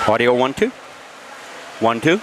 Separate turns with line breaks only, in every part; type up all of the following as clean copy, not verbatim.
Audio 1 2. 1 2.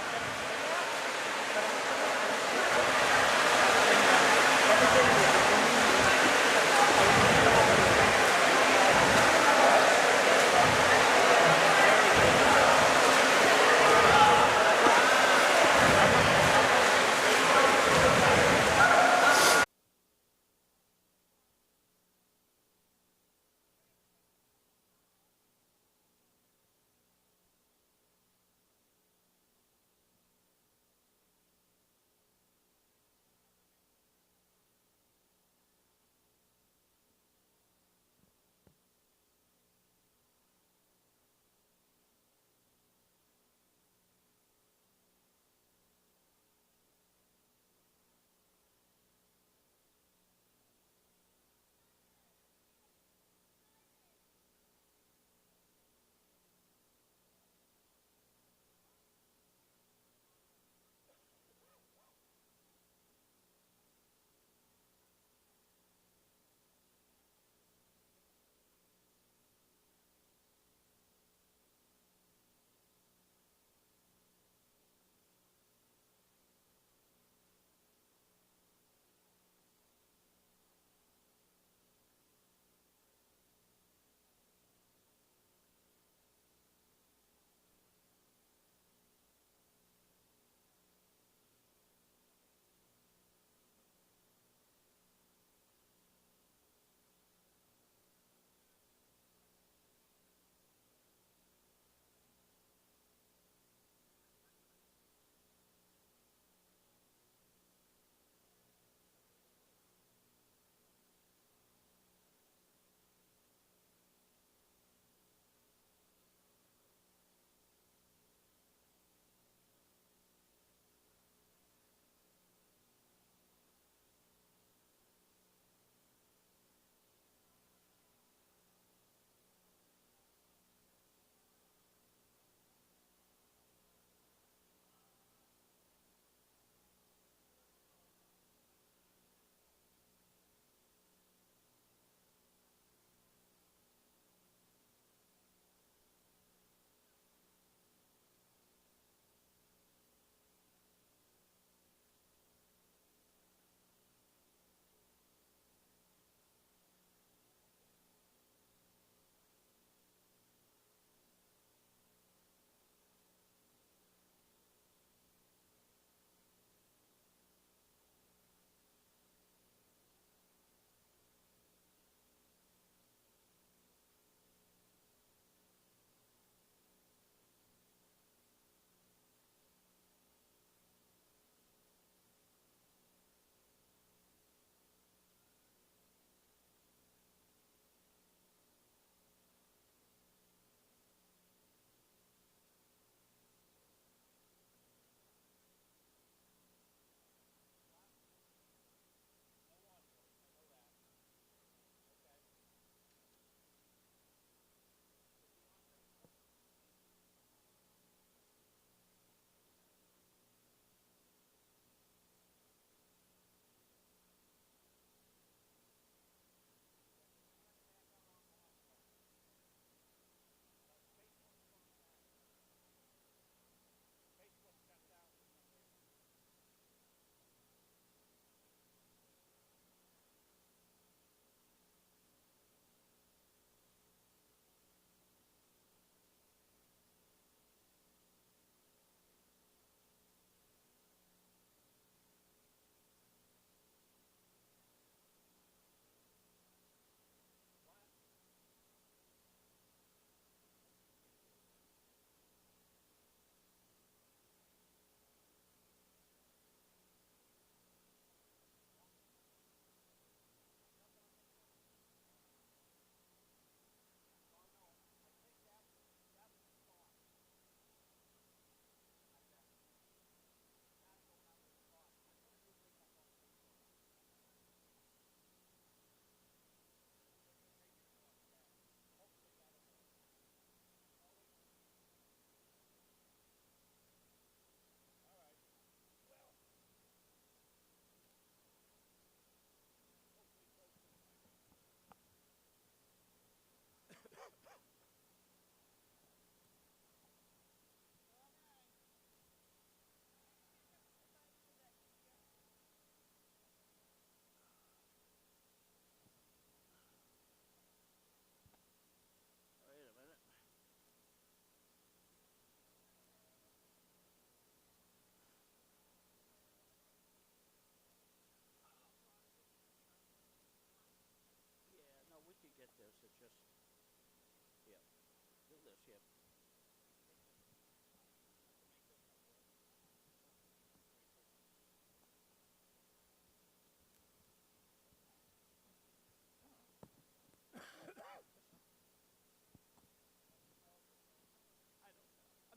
I'm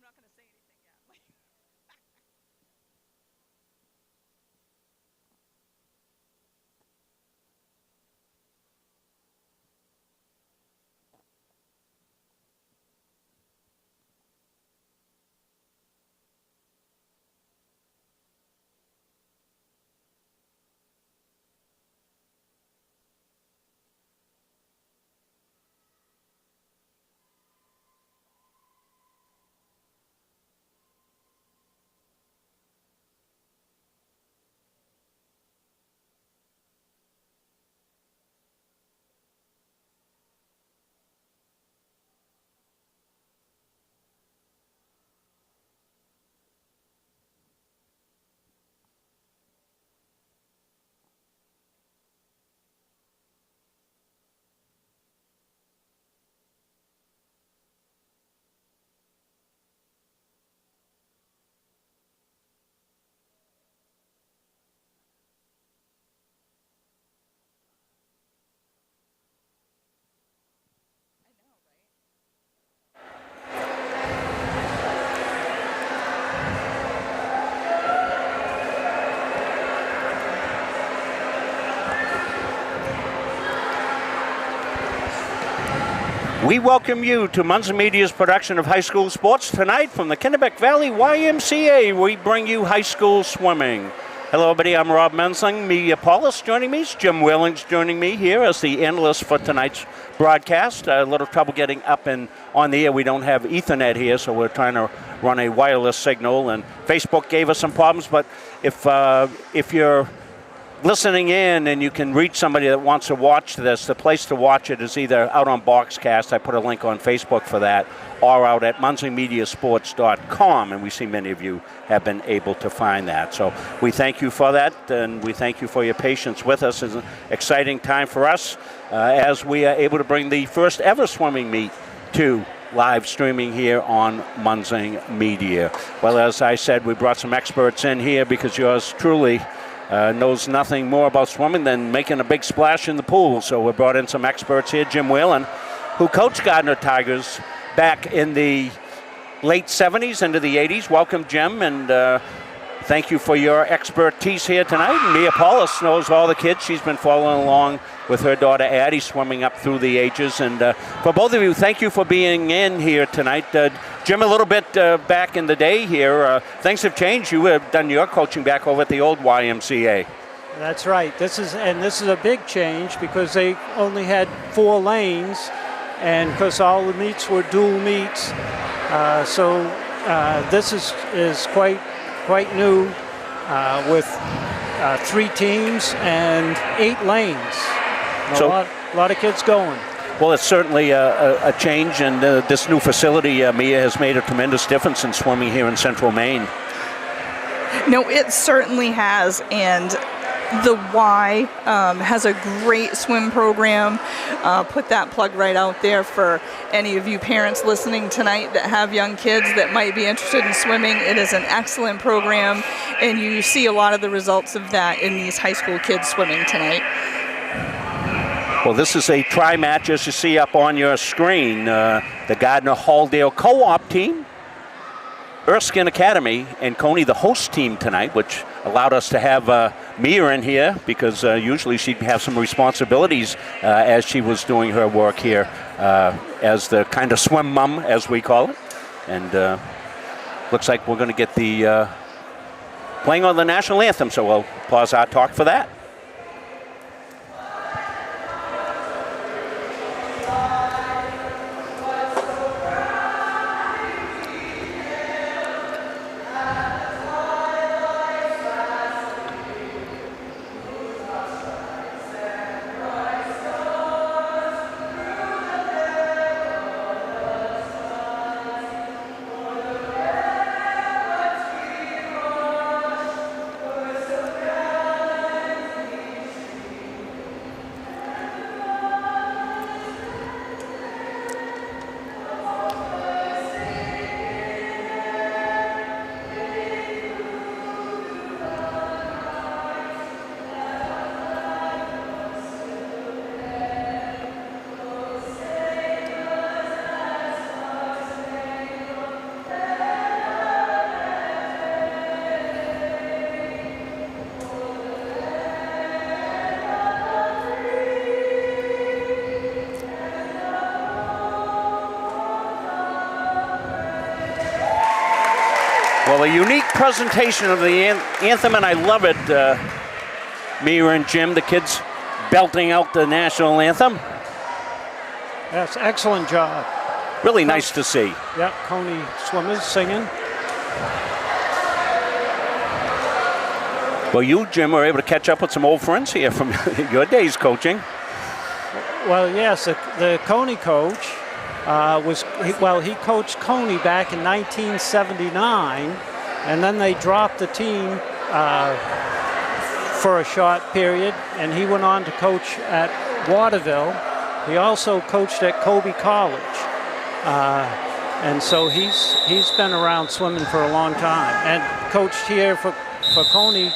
not going to say anything yet. I know, right?
We welcome you to Munson Media's production of high school sports. Tonight from the Kennebec Valley YMCA, we bring you high school swimming. Hello, everybody. I'm Rob Mensing. Media Paulus joining me. Jim Whaling's joining me here as the analyst for tonight's broadcast. A little trouble getting up and on the air. We don't have Ethernet here, so we're trying to run a wireless signal. And Facebook gave us some problems, but if you're listening in and you can reach somebody that wants to watch this, the place to watch it is either out on Boxcast, I put a link on Facebook for that, or out at munsingmediasports.com, and we see many of you have been able to find that. So we thank you for that, and we thank you for your patience with us. It's an exciting time for us as we are able to bring the first ever swimming meet to live streaming here on Munson Media. Well, as I said, we brought some experts in here because yours truly knows nothing more about swimming than making a big splash in the pool. So we brought in some experts here. Jim Whalen, who coached Gardiner Tigers back in the late 70s into the 80s. Welcome, Jim, and thank you for your expertise here tonight. And Mia Paulus knows all the kids. She's been following along with her daughter Addie, swimming up through the ages. And for both of you, thank you for being in here tonight. Jim, a little bit back in the day here, things have changed. You have done your coaching back over at the old YMCA.
That's right. This is a big change because they only had 4 lanes, and because all the meets were dual meets, so this is quite new with 3 teams and 8 lanes. So a lot of kids going.
Well, it's certainly a change, and this new facility, Mia, has made a tremendous difference in swimming here in Central Maine.
No, it certainly has, and the Y has a great swim program. Put that plug right out there for any of you parents listening tonight that have young kids that might be interested in swimming. It is an excellent program, and you see a lot of the results of that in these high school kids swimming tonight.
Well, this is a tri-match, as you see up on your screen. The Gardner-Halldale co-op team, Erskine Academy, and Cony, the host team tonight, which allowed us to have Mia in here because usually she'd have some responsibilities as she was doing her work here as the kind of swim mom, as we call it. And looks like we're going to get the playing on the national anthem, so we'll pause our talk for that. Well, a unique presentation of the anthem, and I love it. Mia and Jim, the kids belting out the national anthem.
Yes, excellent job.
Really nice to see.
Yeah, Cony swimmers singing.
Well, you, Jim, were able to catch up with some old friends here from your days coaching.
Well, yes, the Cony coach he coached Cony back in 1979, and then they dropped the team for a short period, and he went on to coach at Waterville. He also coached at Colby College, and so he's been around swimming for a long time, and coached here for Cony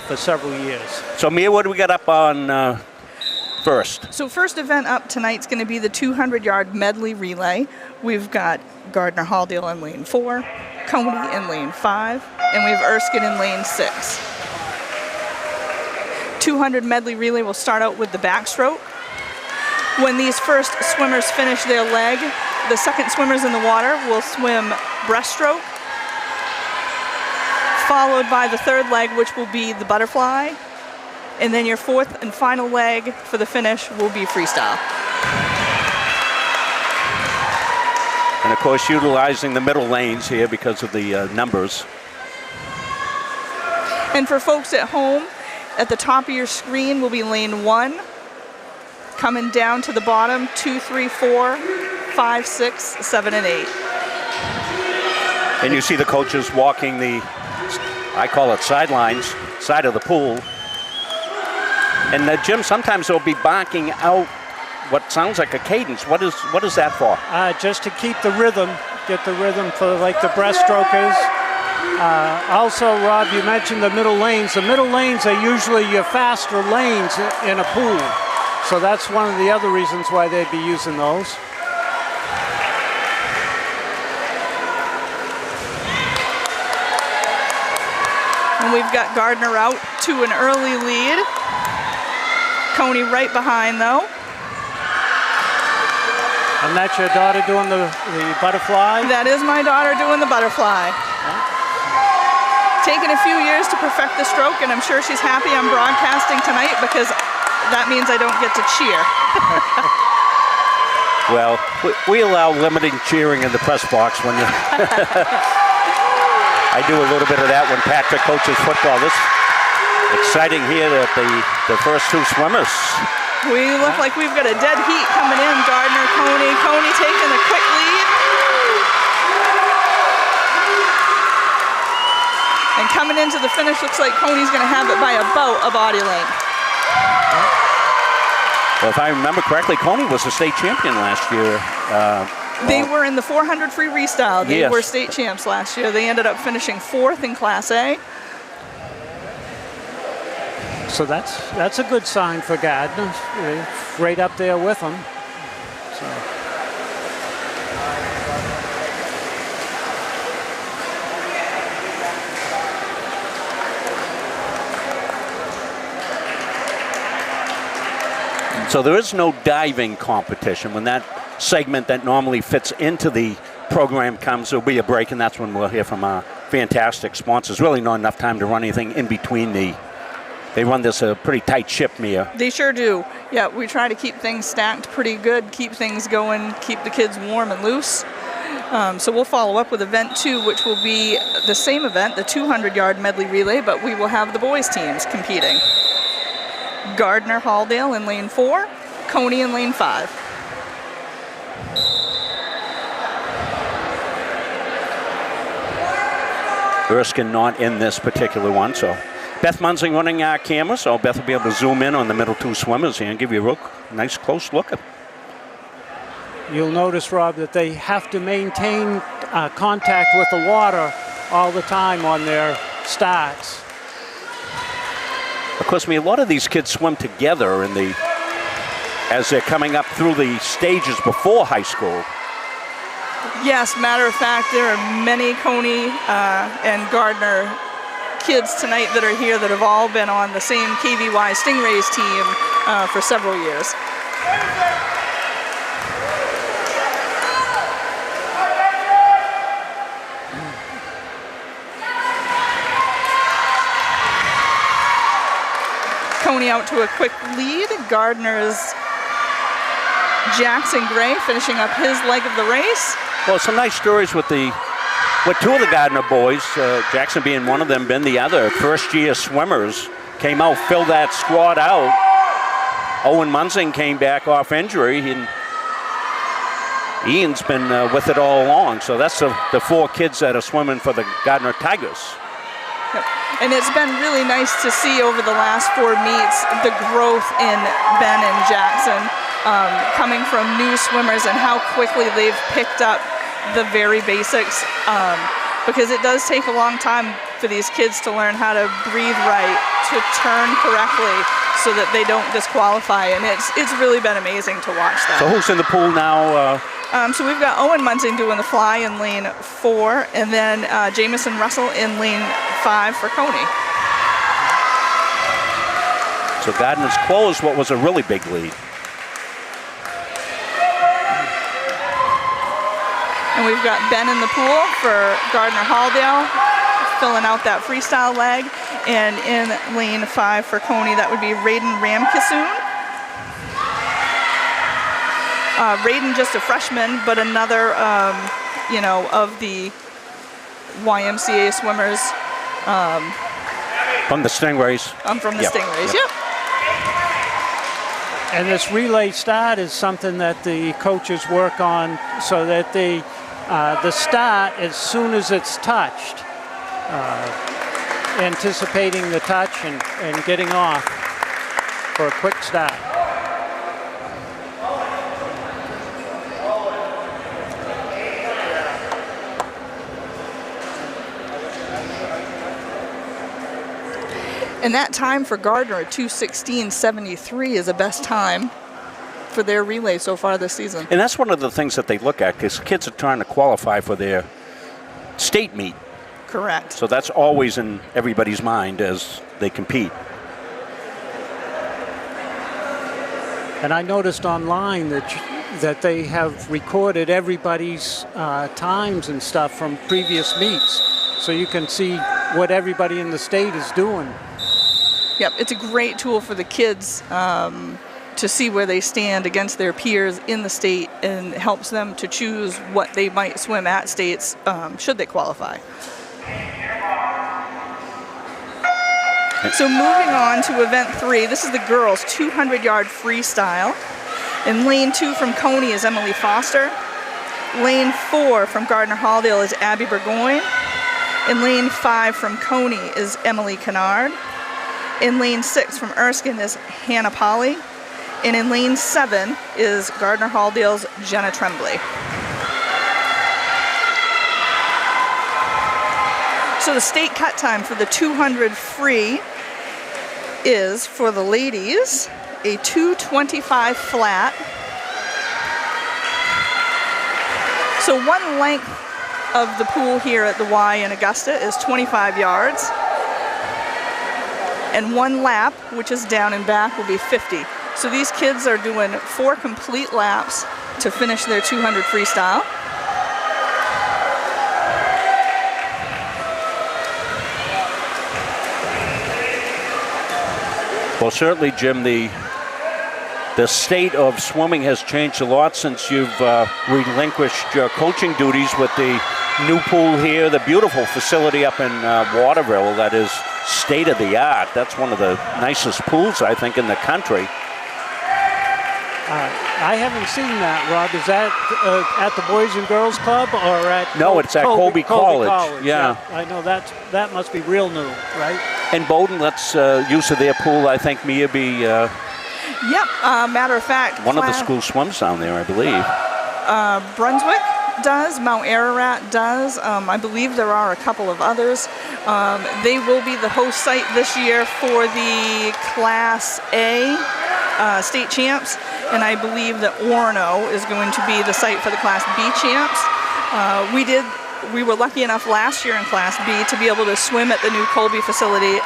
for several years.
So, Mia, what do we got up on first?
So first event up tonight's going to be the 200-yard medley relay. We've got Gardner Halldale in lane 4, Cony in lane 5, and we have Erskine in lane 6. 200 medley relay will start out with the backstroke. When these first swimmers finish their leg, the second swimmers in the water will swim breaststroke, followed by the third leg, which will be the butterfly. And then your fourth and final leg for the finish will be freestyle.
And of course, utilizing the middle lanes here because of the numbers.
And for folks at home, at the top of your screen will be lane 1. Coming down to the bottom, 2, 3, 4, 5, 6, 7, and 8.
And you see the coaches walking the, I call it sidelines, side of the pool. And Jim, sometimes they'll be barking out what sounds like a cadence. What is that for?
Just to keep the rhythm, get the rhythm for like the breaststrokers. Also, Rob, you mentioned the middle lanes. The middle lanes are usually your faster lanes in a pool. So that's one of the other reasons why they'd be using those.
And we've got Gardner out to an early lead. Cony right behind, though.
And that's your daughter doing the butterfly?
That is my daughter doing the butterfly. Taken a few years to perfect the stroke, and I'm sure she's happy I'm broadcasting tonight because that means I don't get to cheer.
Well, we allow limited cheering in the press box when you... I do a little bit of that when Patrick coaches football. This exciting here at the first two swimmers.
We look like we've got a dead heat coming in. Gardner, Cony taking a quick lead. And coming into the finish, looks like Cony's going to have it by about a body length.
Well, if I remember correctly, Cony was the state champion last year.
They were in the 400 free restyle. They
yes.
were state champs last year. They ended up finishing 4th in Class A.
So that's a good sign for Gardner. Right up there with them.
So there is no diving competition. When that segment that normally fits into the program comes, there'll be a break, and that's when we'll hear from our fantastic sponsors. Really not enough time to run anything in between they run this a pretty tight ship, Mia.
They sure do. Yeah, we try to keep things stacked pretty good, keep things going, keep the kids warm and loose. So we'll follow up with event 2, which will be the same event, the 200-yard medley relay, but we will have the boys' teams competing. Gardner Halldale in lane 4, Cony in lane 5.
Erskine not in this particular one, so Beth Munsing running our camera, so Beth will be able to zoom in on the middle two swimmers here and give you a real nice close look at them.
You'll notice, Rob, that they have to maintain contact with the water all the time on their starts.
Of course, a lot of these kids swim together as they're coming up through the stages before high school.
Yes, matter of fact, there are many Cony and Gardner kids tonight that are here that have all been on the same KVY Stingrays team for several years. Cony out to a quick lead. Gardner's Jackson Gray finishing up his leg of the race.
Well, some nice stories with two of the Gardiner boys, Jackson being one of them, been the other. First-year swimmers came out, filled that squad out. Owen Munzing came back off injury, and Ian's been with it all along. So that's the 4 kids that are swimming for the Gardiner Tigers.
Yep. And it's been really nice to see over the last 4 meets the growth in Ben and Jackson, coming from new swimmers and how quickly they've picked up the very basics, because it does take a long time for these kids to learn how to breathe right, to turn correctly, so that they don't disqualify, and it's really been amazing to watch that.
So who's in the pool now?
So we've got Owen Munzing doing the fly in lane 4, and then Jamison Russell in lane 5 for Cony.
So Gardiner's closed what was a really big lead.
And we've got Ben in the pool for Gardiner Halldale, filling out that freestyle leg. And in lane 5 for Cony, that would be Raiden Ramkissoon. Raiden just a freshman, but another, of the YMCA swimmers.
From the Stingrays.
From the Stingrays, yep.
And this relay start is something that the coaches work on, so that the start, as soon as it's touched, anticipating the touch and getting off for a quick start.
And that time for Gardiner at 2:16.73 is the best time for their relay so far this season.
And that's one of the things that they look at, because kids are trying to qualify for their state meet.
Correct.
So that's always in everybody's mind as they compete.
And I noticed online that they have recorded everybody's times and stuff from previous meets, so you can see what everybody in the state is doing.
Yep, it's a great tool for the kids to see where they stand against their peers in the state, and helps them to choose what they might swim at states should they qualify. So moving on to event 3, this is the girls' 200-yard freestyle. In lane 2 from Cony is Emily Foster. Lane 4 from Gardiner Halldale is Abby Burgoyne. In lane 5 from Cony is Emily Kennard. In lane 6 from Erskine is Hannah Polly. And in lane 7 is Gardiner Halldale's Jenna Tremblay. So the state cut time for the 200 free is, for the ladies, a 2:25 flat. So one length of the pool here at the Y in Augusta is 25 yards. And one lap, which is down and back, will be 50. So these kids are doing 4 complete laps to finish their 200 freestyle.
Well, certainly, Jim, the state of swimming has changed a lot since you've relinquished your coaching duties with the new pool here, the beautiful facility up in Waterville that is state-of-the-art. That's one of the nicest pools, I think, in the country.
I haven't seen that, Rob. Is that at the Boys and Girls Club or at?
No, it's at Colby College. Yeah.
I know that must be real new, right?
And Bowdoin lets use of their pool, I think, Mia, be
Yep, matter of fact,
one of the school swims down there, I believe.
Brunswick does, Mount Ararat does. I believe there are a couple of others. They will be the host site this year for the Class A state champs, and I believe that Orono is going to be the site for the Class B champs. We were lucky enough last year in Class B to be able to swim at the new Colby facility.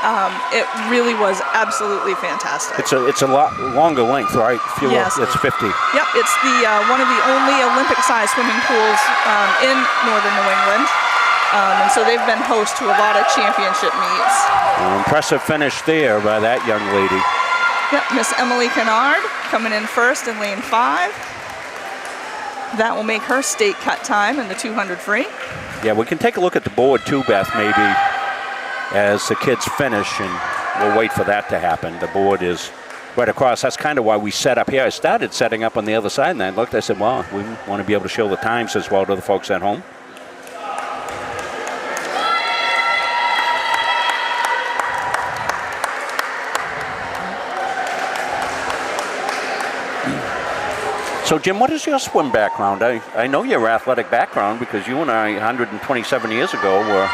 It really was absolutely fantastic.
It's a lot longer length, right?
Yes.
It's 50.
Yep, it's the one of the only Olympic-sized swimming pools in northern New England. And so they've been host to a lot of championship meets.
Impressive finish there by that young lady.
Yep, Miss Emily Kennard coming in first in lane 5. That will make her state cut time in the 200 free.
Yeah, we can take a look at the board too, Beth, maybe as the kids finish, and we'll wait for that to happen. The board is right across. That's kind of why we set up here. I started setting up on the other side, and I looked, I said, well, we want to be able to show the times as well to the folks at home. So, Jim, what is your swim background? I know your athletic background because you and I, 127 years ago, were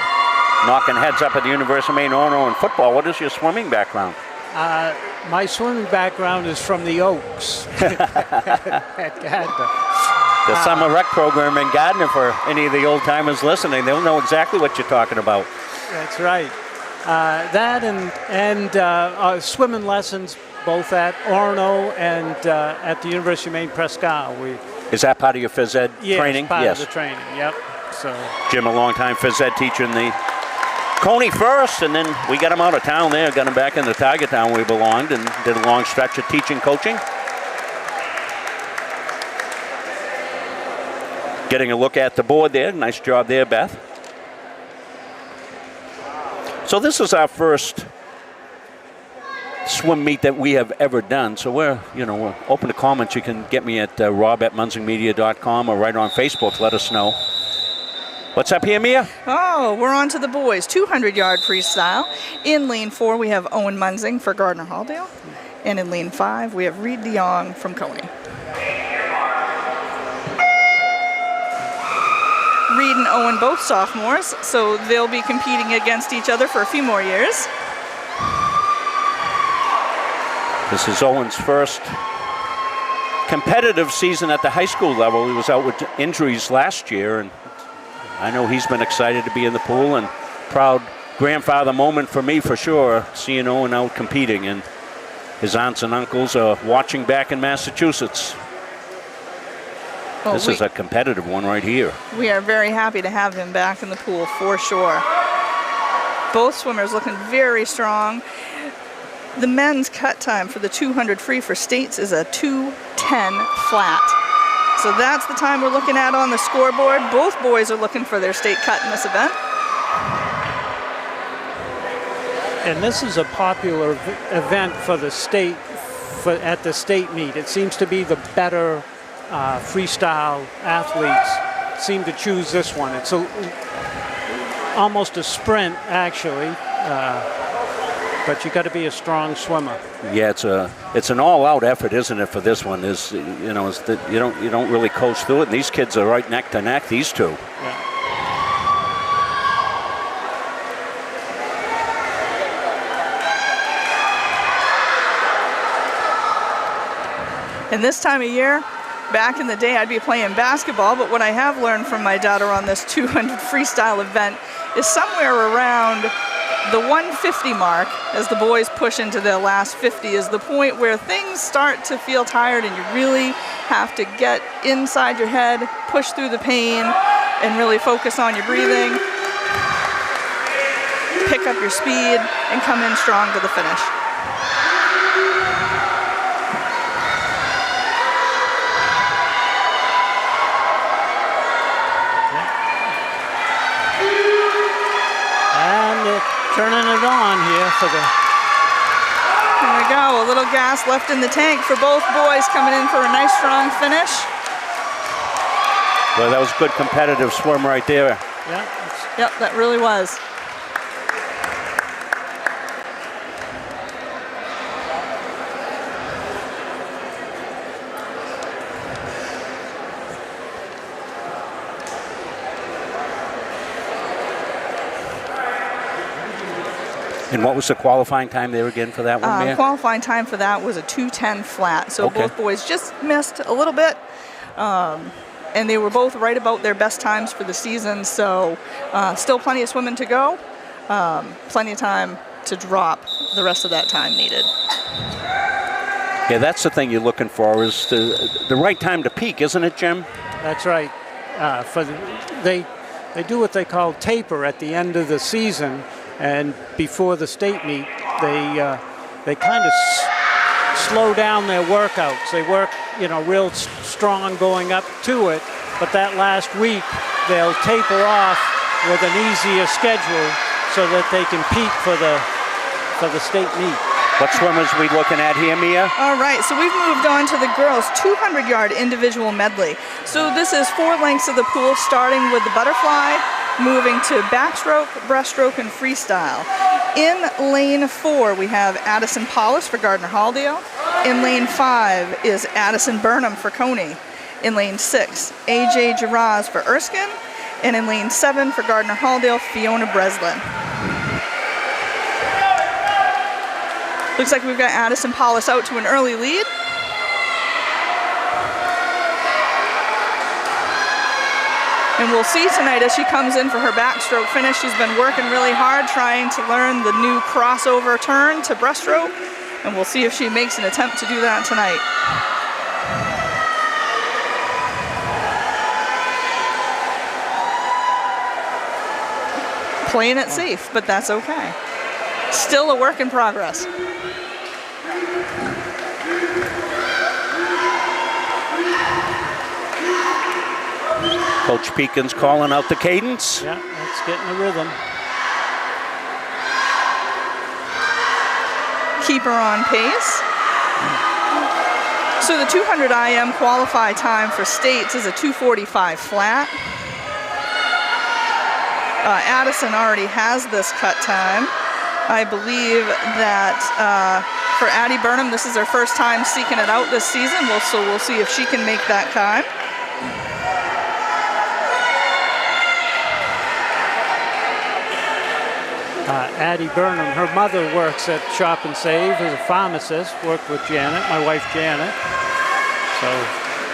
knocking heads up at the University of Maine Orono in football. What is your swimming background?
My swimming background is from the Oaks at Gardiner.
The summer rec program in Gardiner, for any of the old timers listening, they'll know exactly what you're talking about.
That's right. That and swimming lessons, both at Orono and at the University of Maine Presque Isle.
Is that part of your phys ed training?
Part of the training, yep. So
Jim, a long-time phys ed teacher in the Coney first, and then we got him out of town there, got him back in the Tiger Town where he belonged, and did a long stretch of teaching, coaching. Getting a look at the board there. Nice job there, Beth. So this is our first swim meet that we have ever done. So we're open to comments. You can get me at rob@munsingmedia.com or right on Facebook. Let us know. What's up here, Mia?
Oh, we're on to the boys. 200-yard freestyle. In lane 4, we have Owen Munsing for Gardner Halldale. And in lane 5, we have Reed DeYoung from Coney. Reed and Owen both sophomores, so they'll be competing against each other for a few more years.
This is Owen's first competitive season at the high school level. He was out with injuries last year, and I know he's been excited to be in the pool, and proud grandfather moment for me for sure, seeing Owen out competing, and his aunts and uncles are watching back in Massachusetts.
Well,
this is a competitive one right here.
We are very happy to have him back in the pool for sure. Both swimmers looking very strong. The men's cut time for the 200 free for states is a 2:10 flat. So that's the time we're looking at on the scoreboard. Both boys are looking for their state cut in this event.
And this is a popular event for the state, at the state meet. It seems to be the better freestyle athletes seem to choose this one. It's almost a sprint, actually. But you got to be a strong swimmer.
Yeah, it's an all-out effort, isn't it? For this one, you don't really coast through it. And these kids are right neck to neck. These two.
Yeah.
And this time of year, back in the day, I'd be playing basketball. But what I have learned from my daughter on this 200 freestyle event is somewhere around the 150 mark, as the boys push into their last 50, is the point where things start to feel tired and you really have to get inside your head, push through the pain, and really focus on your breathing, pick up your speed, and come in strong to the finish.
Turning it on here for the...
There we go, a little gas left in the tank for both boys, coming in for a nice strong finish.
Well, that was good competitive swim right there.
Yeah.
Yep, that really was.
And what was the qualifying time there again for that one, Mia?
Qualifying time for that was a 2:10 flat. So
okay.
Both boys just missed a little bit. And they were both right about their best times for the season. So still plenty of swimming to go. Plenty of time to drop the rest of that time needed.
Yeah, that's the thing you're looking for, is the right time to peak, isn't it, Jim?
That's right. They do what they call taper at the end of the season. And before the state meet, they kind of slow down their workouts. They work, real strong going up to it, but that last week they'll taper off with an easier schedule so that they can peak for the state meet.
What swimmers we looking at here, Mia?
All right, so we've moved on to the girls' 200-yard individual medley. So this is 4 lengths of the pool, starting with the butterfly, moving to backstroke, breaststroke, and freestyle. In lane 4, we have Addison Paulus for Gardner-Halldale. In lane 5 is Addison Burnham for Coney. In lane 6, AJ Giraz for Erskine. And in lane 7 for Gardner-Halldale, Fiona Breslin. Looks like we've got Addison Paulus out to an early lead. And we'll see tonight as she comes in for her backstroke finish. She's been working really hard trying to learn the new crossover turn to breaststroke. And we'll see if she makes an attempt to do that tonight. Playing it safe, but that's okay. Still a work in progress.
Coach Pekin's calling out the cadence.
Yeah, that's getting a rhythm.
Keep her on pace. So the 200 IM qualify time for states is a 2:45 flat. Addison already has this cut time. I believe that for Addie Burnham, this is her first time seeking it out this season. So we'll see if she can make that time.
Addie Burnham, her mother works at Shop and Save as a pharmacist, worked with Janet, my wife Janet. So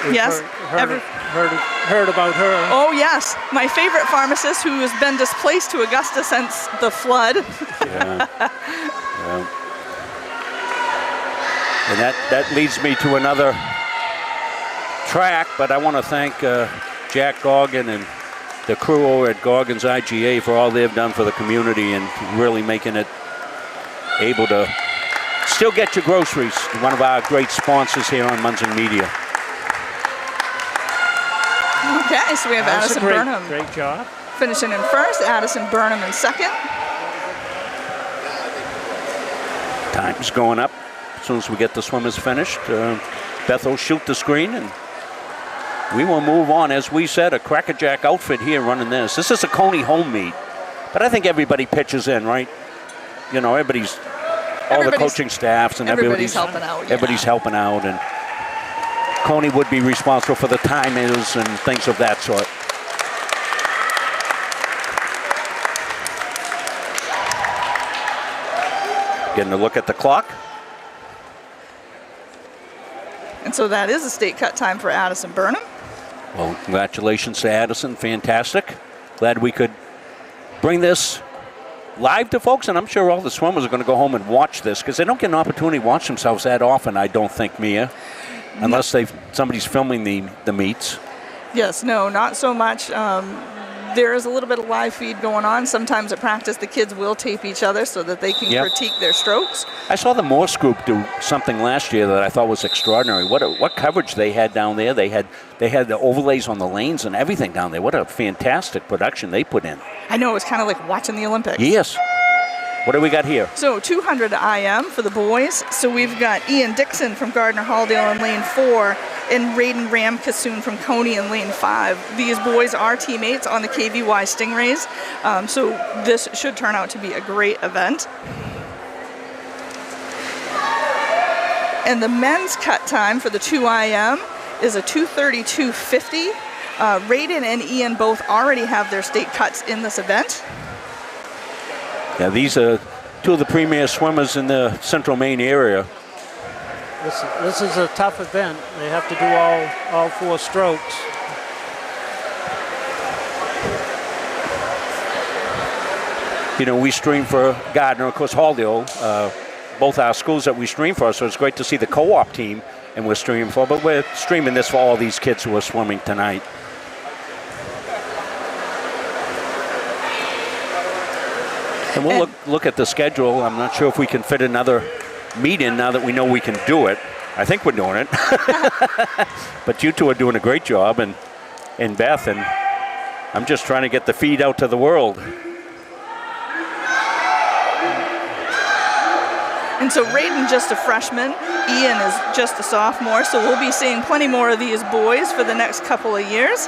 we've
yes,
heard about her.
Oh yes, my favorite pharmacist who has been displaced to Augusta since the flood.
Yeah. And that leads me to another track, but I want to thank Jack Goggin and the crew over at Goggins IGA for all they've done for the community and really making it able to still get your groceries. One of our great sponsors here on Munson Media.
Okay, so we have Addison Burnham.
Great job.
Finishing in first, Addison Burnham in second.
Time's going up. As soon as we get the swimmers finished, Beth will shoot the screen and we will move on. As we said, a crackerjack outfit here running this. This is a Coney home meet, but I think everybody pitches in, right? You know, all the coaching staffs and everybody's
helping out. Yeah.
Everybody's helping out, and Coney would be responsible for the timers and things of that sort. Getting a look at the clock.
And so that is a state cut time for Addison Burnham.
Well, congratulations to Addison. Fantastic. Glad we could bring this live to folks, and I'm sure all the swimmers are going to go home and watch this because they don't get an opportunity to watch themselves that often, I don't think, Mia, unless somebody's filming the meets.
Yes, no, not so much. There is a little bit of live feed going on. Sometimes at practice, the kids will tape each other so that they can critique their strokes.
I saw the Morse group do something last year that I thought was extraordinary. What coverage they had down there. They had the overlays on the lanes and everything down there. What a fantastic production they put in.
I know, it was kind of like watching the Olympics.
Yes. What do we got here?
So 200 IM for the boys. So we've got Ian Dixon from Gardner-Halldale in lane 4 and Raiden Ramkissoon from Coney in lane 5. These boys are teammates on the KVY Stingrays. So this should turn out to be a great event. And the men's cut time for the 2 IM is a 2:32.50. Raiden and Ian both already have their state cuts in this event.
Yeah, these are two of the premier swimmers in the Central Maine area.
This is a tough event. They have to do all 4 strokes.
You know, we stream for Gardner, of course, Halldale, both our schools that we stream for, so it's great to see the co-op team and we're streaming for, but we're streaming this for all these kids who are swimming tonight. And we'll look at the schedule. I'm not sure if we can fit another meet in now that we know we can do it. I think we're doing it. But you two are doing a great job, and Beth, and I'm just trying to get the feed out to the world.
And so Raiden just a freshman, Ian is just a sophomore, so we'll be seeing plenty more of these boys for the next couple of years.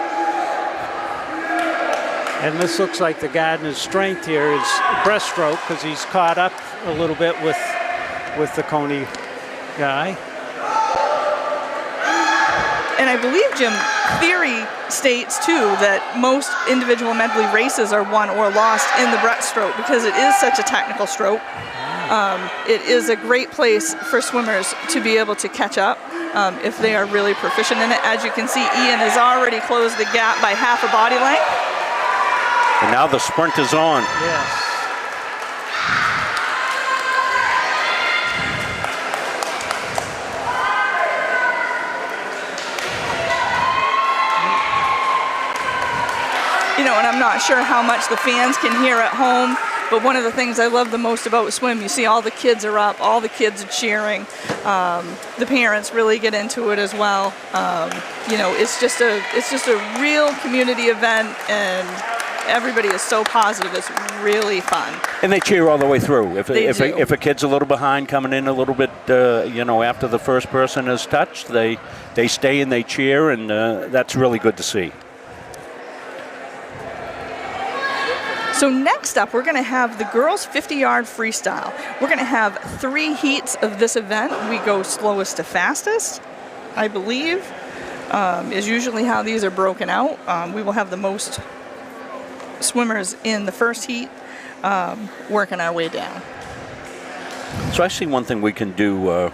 And this looks like the Gardiner's strength here is breaststroke, because he's caught up a little bit with the Cony guy.
And I believe, Jim, theory states, too, that most individual medley races are won or lost in the breaststroke because it is such a technical stroke. It is a great place for swimmers to be able to catch up if they are really proficient in it. As you can see, Ian has already closed the gap by half a body length.
And now the sprint is on.
Yes.
You know, and I'm not sure how much the fans can hear at home, but one of the things I love the most about swim, you see all the kids are up, all the kids are cheering. The parents really get into it as well. You know, it's just a real community event, and everybody is so positive. It's really fun.
And they cheer all the way through. If
do.
a kid's a little behind, coming in a little bit, you know, after the first person is touched, they stay and they cheer, and that's really good to see.
So next up, we're going to have the girls' 50-yard freestyle. We're going to have 3 heats of this event. We go slowest to fastest, I believe, is usually how these are broken out. We will have the most swimmers in the first heat, working our way down.
So I see one thing we can do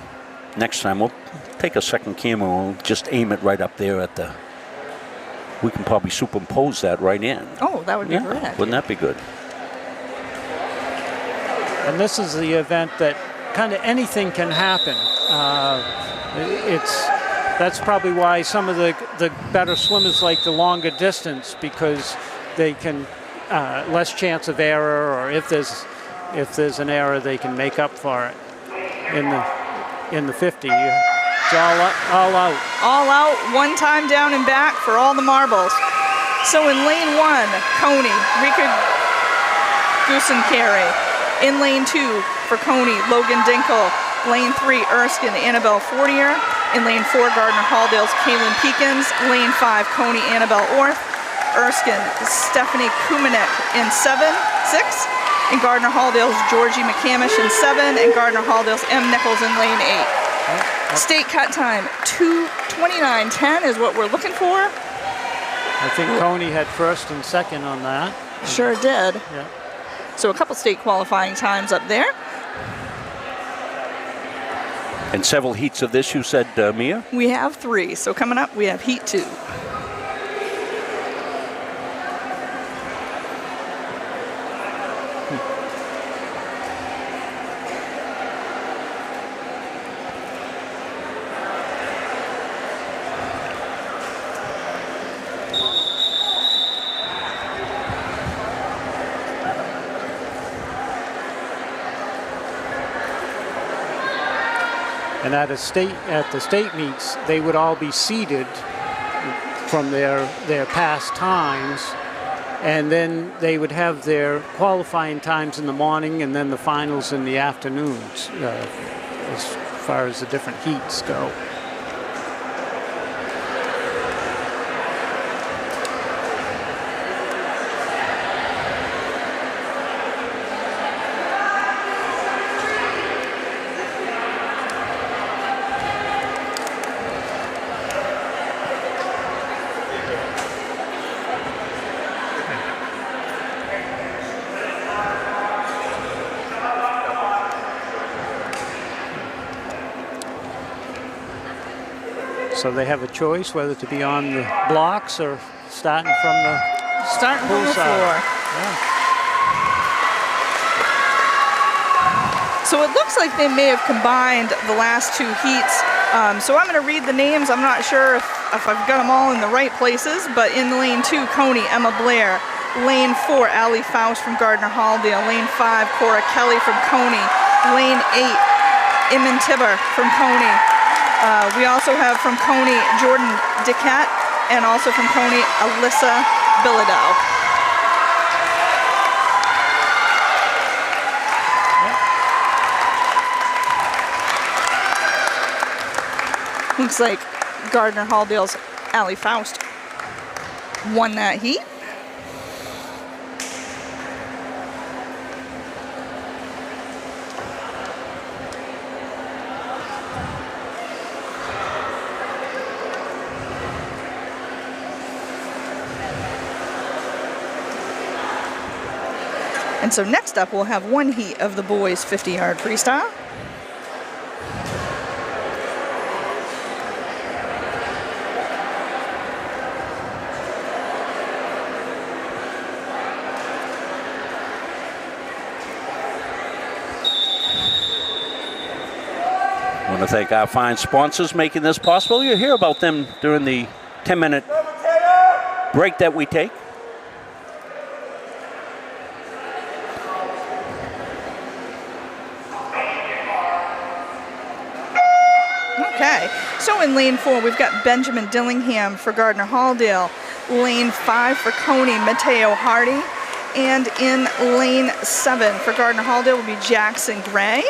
next time. We'll take a second camera and we'll just aim it right up there at the... We can probably superimpose that right in.
Oh, that would be great.
Wouldn't that be good?
And this is the event that kind of anything can happen. That's probably why some of the better swimmers like the longer distance, because they can less chance of error, or if there's an error, they can make up for it in the 50. It's all out.
All out, one time down and back for all the marbles. So in lane 1, Cony, Rika Goosen-Carey. In lane 2 for Cony, Logan Dinkle. Lane 3, Erskine, Annabelle Fortier. In lane 4, Gardner Halldale's Kaylin Peekins. Lane 5, Cony, Annabelle Orth. Erskine, Stephanie Kumanek in 7-6. And Gardner Halldale's Georgie McCamish in 7. And Gardner Halldale's M. Nichols in lane 8. State cut time, 2:29.10 is what we're looking for.
I think Cony had first and second on that.
Sure did.
Yeah.
So a couple state qualifying times up there.
And several heats of this, you said, Mia?
We have 3. So coming up, we have heat 2.
And at the state meets, they would all be seeded from their past times, and then they would have their qualifying times in the morning and then the finals in the afternoons, as far as the different heats go. So they have a choice whether to be on the blocks or starting from the
floor.
Yeah.
So it looks like they may have combined the last 2 heats. So I'm going to read the names. I'm not sure if I've got them all in the right places, but in lane 2, Cony, Emma Blair. Lane 4, Allie Faust from Gardner Halldale. Lane 5, Cora Kelly from Cony. Lane 8, Eamon Tibber from Coney. We also have from Coney Jordan DeCat, and also from Coney Alyssa Bilodeau. Looks like Gardner-Halldale's Allie Faust won that heat. And so next up, we'll have one heat of the boys' 50-yard freestyle.
I want to thank our fine sponsors making this possible. You'll hear about them during the 10-minute break that we take.
Okay, so in lane 4, we've got Benjamin Dillingham for Gardner-Halldale. Lane 5 for Coney, Mateo Hardy. And in lane 7 for Gardner-Halldale will be Jackson Gray.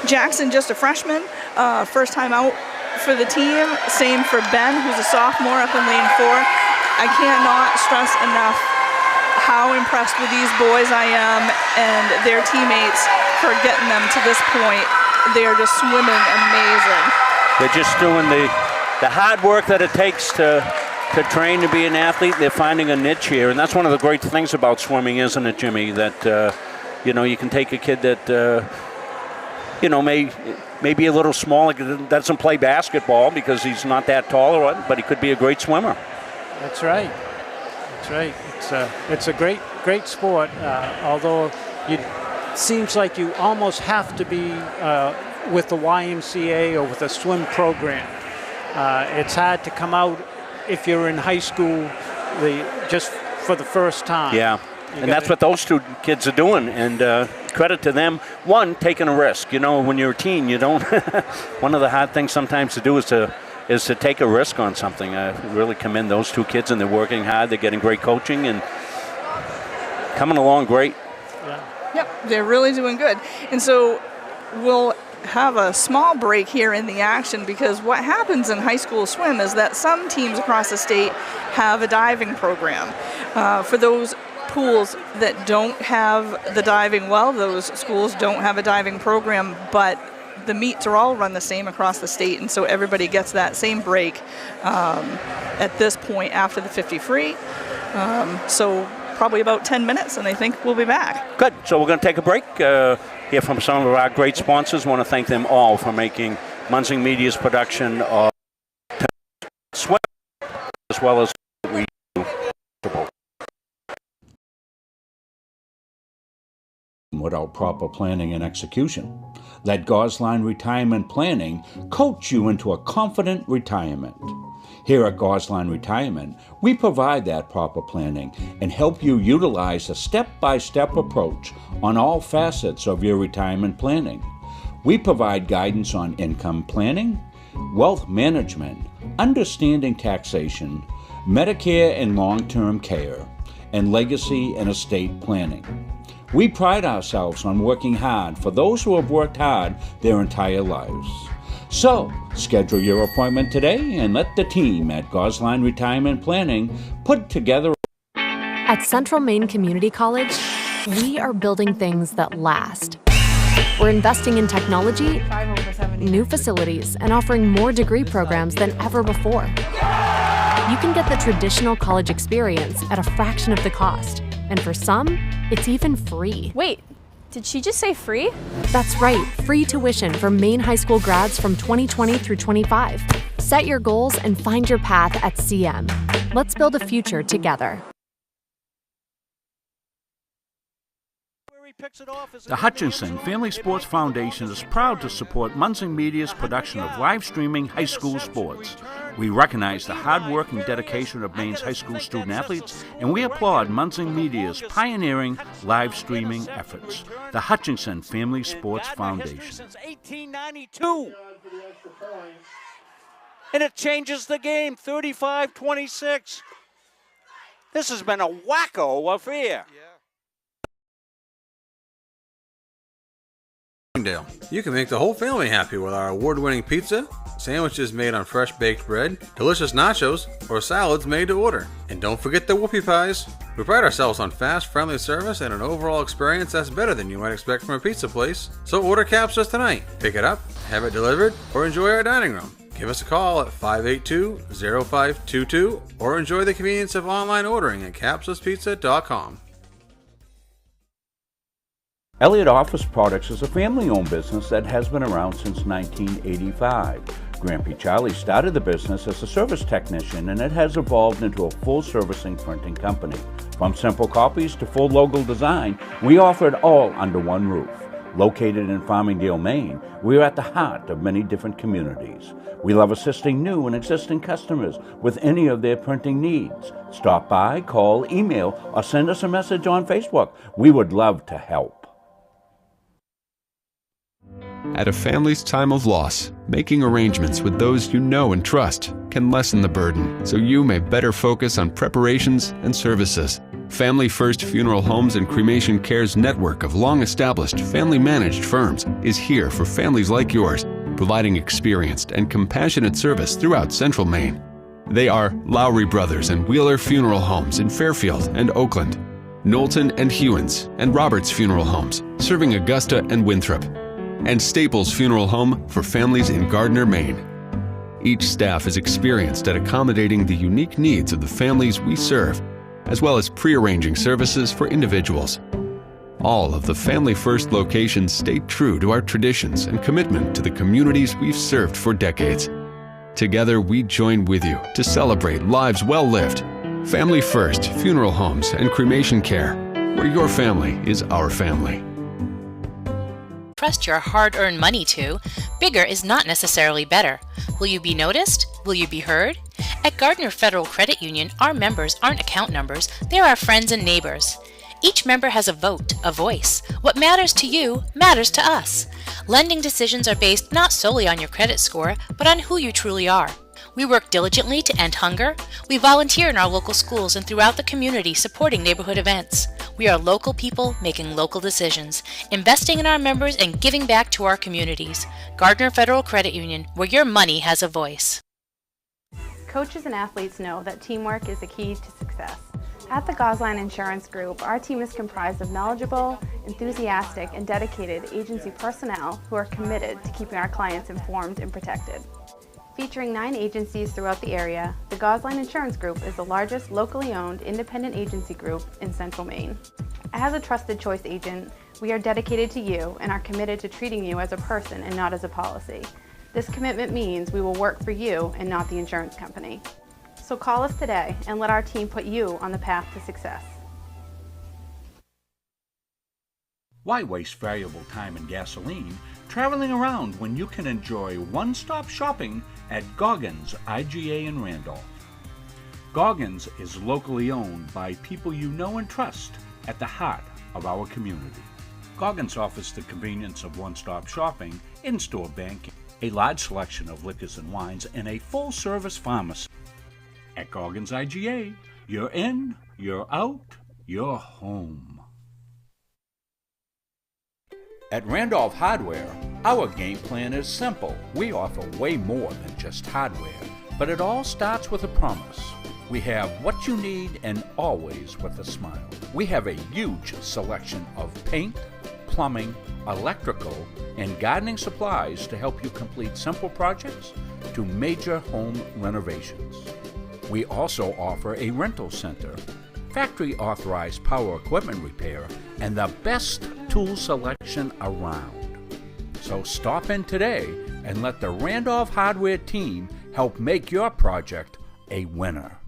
Jackson, just a freshman, first time out for the team. Same for Ben, who's a sophomore up in lane 4. I cannot stress enough how impressed with these boys I am and their teammates for getting them to this point. They are just swimming amazing.
They're just doing the hard work that it takes to train to be an athlete. They're finding a niche here, and that's one of the great things about swimming, isn't it, Jimmy? That you can take a kid that may be a little small, doesn't play basketball because he's not that tall, but he could be a great swimmer.
That's right. That's right. It's a great sport. Although it seems like you almost have to be with the YMCA or with a swim program. It's hard to come out if you're in high school just for the first time.
Yeah, and that's what those two kids are doing, and credit to them. One, taking a risk. When you're a teen, you don't. One of the hard things sometimes to do is to take a risk on something. I really commend those two kids, and they're working hard. They're getting great coaching and coming along great.
Yeah.
Yep, they're really doing good. And so we'll have a small break here in the action, because what happens in high school swim is that some teams across the state have a diving program. For those pools that don't have the diving well, those schools don't have a diving program, but the meets are all run the same across the state, and so everybody gets that same break at this point after the 50 free. So probably about 10 minutes, and I think we'll be back.
Good. So we're going to take a break, hear from some of our great sponsors. I want to thank them all for making Munsing Media's production of swim as well as we do. Without proper planning and execution. Let Gosline Retirement Planning coach you into a confident retirement. Here at Gosline Retirement, we provide that proper planning and help you utilize a step-by-step approach on all facets of your retirement planning. We provide guidance on income planning, wealth management, understanding taxation, Medicare and long-term care, and legacy and estate planning. We pride ourselves on working hard for those who have worked hard their entire lives. So, schedule your appointment today and let the team at Gosline Retirement Planning put together.
At Central Maine Community College, we are building things that last. We're investing in technology, new facilities, and offering more degree programs than ever before. You can get the traditional college experience at a fraction of the cost. And for some, it's even free.
Wait, did she just say free?
That's right, free tuition for Maine high school grads from 2020 through 25. Set your goals and find your path at CM. Let's build a future together.
The Hutchinson Family Sports Foundation is proud to support Munson Media's production of live streaming high school sports. We recognize the hard work and dedication of Maine's high school student athletes, and we applaud Munson Media's pioneering live streaming efforts. The Hutchinson Family Sports Foundation. Since 1892. And it changes the game, 35-26. This has been a wacko affair.
You can make the whole family happy with our award-winning pizza, sandwiches made on fresh baked bread, delicious nachos, or salads made to order. And don't forget the whoopie pies. We pride ourselves on fast, friendly service and an overall experience that's better than you might expect from a pizza place. So order Capsa's tonight. Pick it up, have it delivered, or enjoy our dining room. Give us a call at 582-0522 or enjoy the convenience of online ordering at capsaspizza.com.
Elliott Office Products is a family-owned business that has been around since 1985. Grampy Charlie started the business as a service technician, and it has evolved into a full-servicing printing company. From simple copies to full logo design, we offer it all under one roof. Located in Farmingdale, Maine, we are at the heart of many different communities. We love assisting new and existing customers with any of their printing needs. Stop by, call, email, or send us a message on Facebook. We would love to help.
At a family's time of loss, making arrangements with those you know and trust can lessen the burden, so you may better focus on preparations and services. Family First Funeral Homes and Cremation Care's network of long-established, family-managed firms is here for families like yours, providing experienced and compassionate service throughout Central Maine. They are Lowry Brothers and Wheeler Funeral Homes in Fairfield and Oakland, Knowlton and Hewins and Roberts Funeral Homes, serving Augusta and Winthrop, and Staples Funeral Home for families in Gardiner, Maine. Each staff is experienced at accommodating the unique needs of the families we serve, as well as pre-arranging services for individuals. All of the Family First locations stay true to our traditions and commitment to the communities we've served for decades. Together, we join with you to celebrate lives well lived. Family First Funeral Homes and Cremation Care, where your family is our family.
Trust your hard-earned money to, bigger is not necessarily better. Will you be noticed? Will you be heard? At Gardiner Federal Credit Union, our members aren't account numbers, they're our friends and neighbors. Each member has a vote, a voice. What matters to you matters to us. Lending decisions are based not solely on your credit score, but on who you truly are. We work diligently to end hunger. We volunteer in our local schools and throughout the community supporting neighborhood events. We are local people making local decisions, investing in our members and giving back to our communities. Gardiner Federal Credit Union, where your money has a voice.
Coaches and athletes know that teamwork is the key to success. At the Gosline Insurance Group, our team is comprised of knowledgeable, enthusiastic, and dedicated agency personnel who are committed to keeping our clients informed and protected. Featuring 9 agencies throughout the area, the Gosline Insurance Group is the largest locally owned independent agency group in Central Maine. As a trusted choice agent, we are dedicated to you and are committed to treating you as a person and not as a policy. This commitment means we will work for you and not the insurance company. So call us today and let our team put you on the path to success.
Why waste valuable time and gasoline traveling around when you can enjoy one-stop shopping at Goggins IGA in Randolph? Goggins is locally owned by people you know and trust at the heart of our community. Goggins offers the convenience of one-stop shopping, in-store banking, a large selection of liquors and wines, and a full-service pharmacy. At Goggins IGA, you're in, you're out, you're home. At Randolph Hardware, our game plan is simple. We offer way more than just hardware, but it all starts with a promise. We have what you need and always with a smile. We have a huge selection of paint, plumbing, electrical, and gardening supplies to help you complete simple projects to major home renovations. We also offer a rental center, factory authorized power equipment repair, and the best tool selection around. So stop in today and let the Randolph Hardware team help make your project a winner.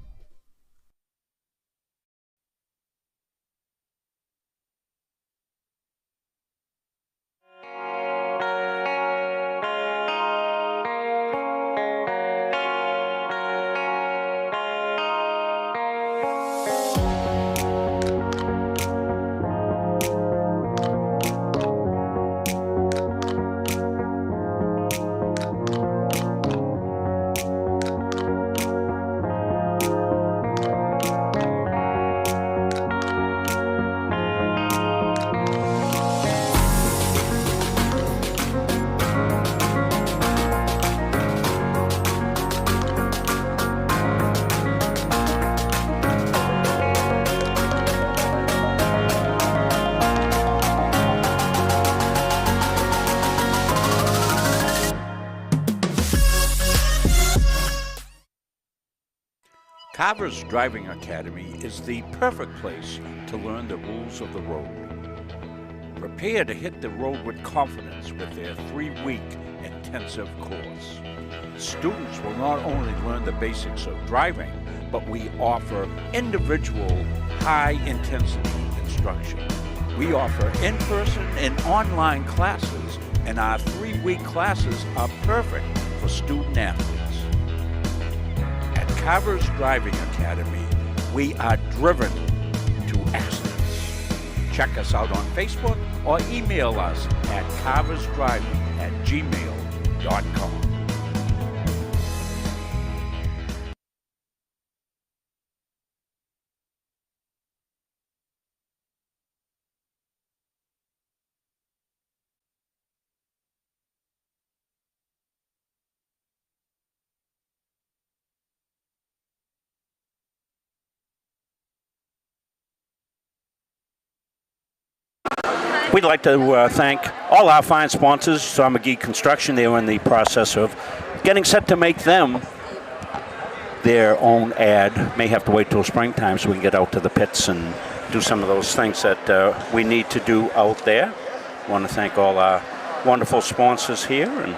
Carver's Driving Academy is the perfect place to learn the rules of the road. Prepare to hit the road with confidence with their 3-week intensive course. Students will not only learn the basics of driving, but we offer individual, high-intensity instruction. We offer in-person and online classes, and our 3-week classes are perfect for student athletes. At Carver's Driving Academy, we are driven to excellence. Check us out on Facebook or email us at carversdriving@gmail.com. We'd like to thank all our fine sponsors, Saw McGee Construction. They were in the process of getting set to make them their own ad. May have to wait till springtime so we can get out to the pits and do some of those things that we need to do out there. I want to thank all our wonderful sponsors here and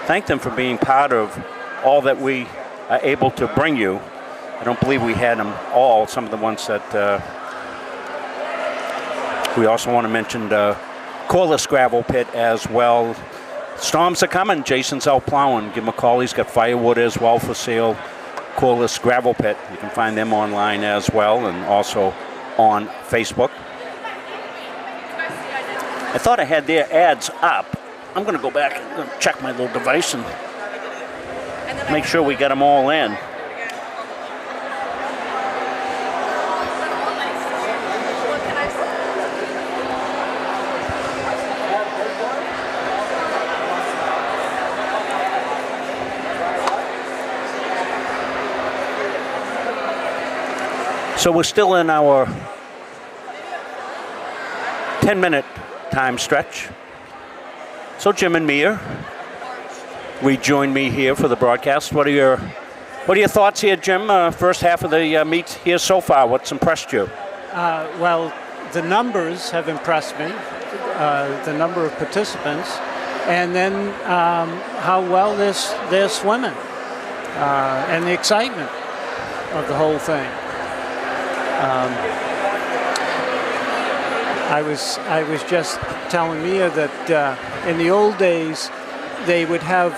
thank them for being part of all that we are able to bring you. I don't believe we had them all, some of the ones that we also want to mention the Corliss Gravel Pit as well. Storms are coming. Jason's out plowing. Give him a call. He's got firewood as well for sale. Corliss Gravel Pit. You can find them online as well and also on Facebook. I thought I had their ads up. I'm going to go back and check my little device and make sure we get them all in. So we're still in our 10-minute time stretch. So Jim and Mia rejoin me here for the broadcast. What are your thoughts here, Jim? First half of the meet here so far. What's impressed you?
Well, the numbers have impressed me, the number of participants, and then how well they're swimming, and the excitement of the whole thing. I was just telling Mia that in the old days they would have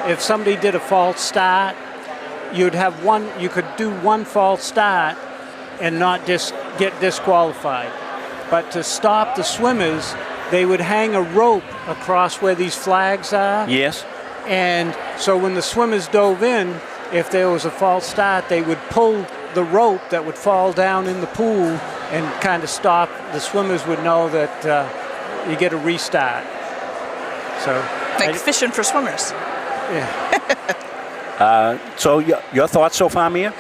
if somebody did a false start, you could do one false start and not get disqualified. But to stop the swimmers, they would hang a rope across where these flags are.
Yes.
And so when the swimmers dove in, if there was a false start, they would pull the rope that would fall down in the pool and kind of stop. The swimmers would know that you get a restart. So
like fishing for swimmers.
Yeah.
So your thoughts so far, Mia?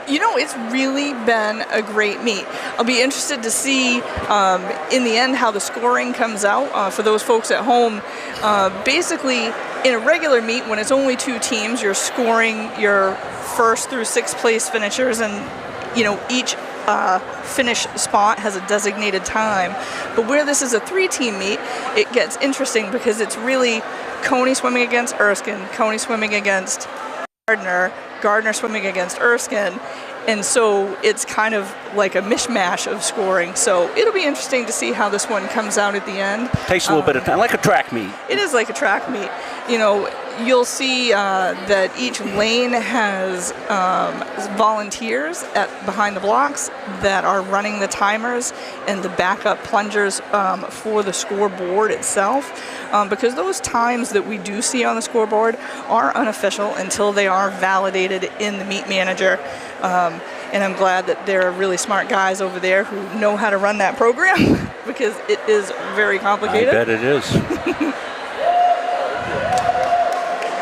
You know, it's really been a great meet. I'll be interested to see in the end how the scoring comes out for those folks at home. Basically, in a regular meet, when it's only 2 teams, you're scoring your first through 6th place finishers, and each finish spot has a designated time. But where this is a 3-team meet, it gets interesting because it's really Cony swimming against Erskine, Cony swimming against Gardiner, Gardiner swimming against Erskine, and so it's kind of like a mishmash of scoring. So it'll be interesting to see how this one comes out at the end.
Takes a little bit of time, like a track meet.
It is like a track meet. You'll see that each lane has volunteers behind the blocks that are running the timers and the backup plungers for the scoreboard itself, because those times that we do see on the scoreboard are unofficial until they are validated in the meet manager. And I'm glad that there are really smart guys over there who know how to run that program because it is very complicated.
I bet it is.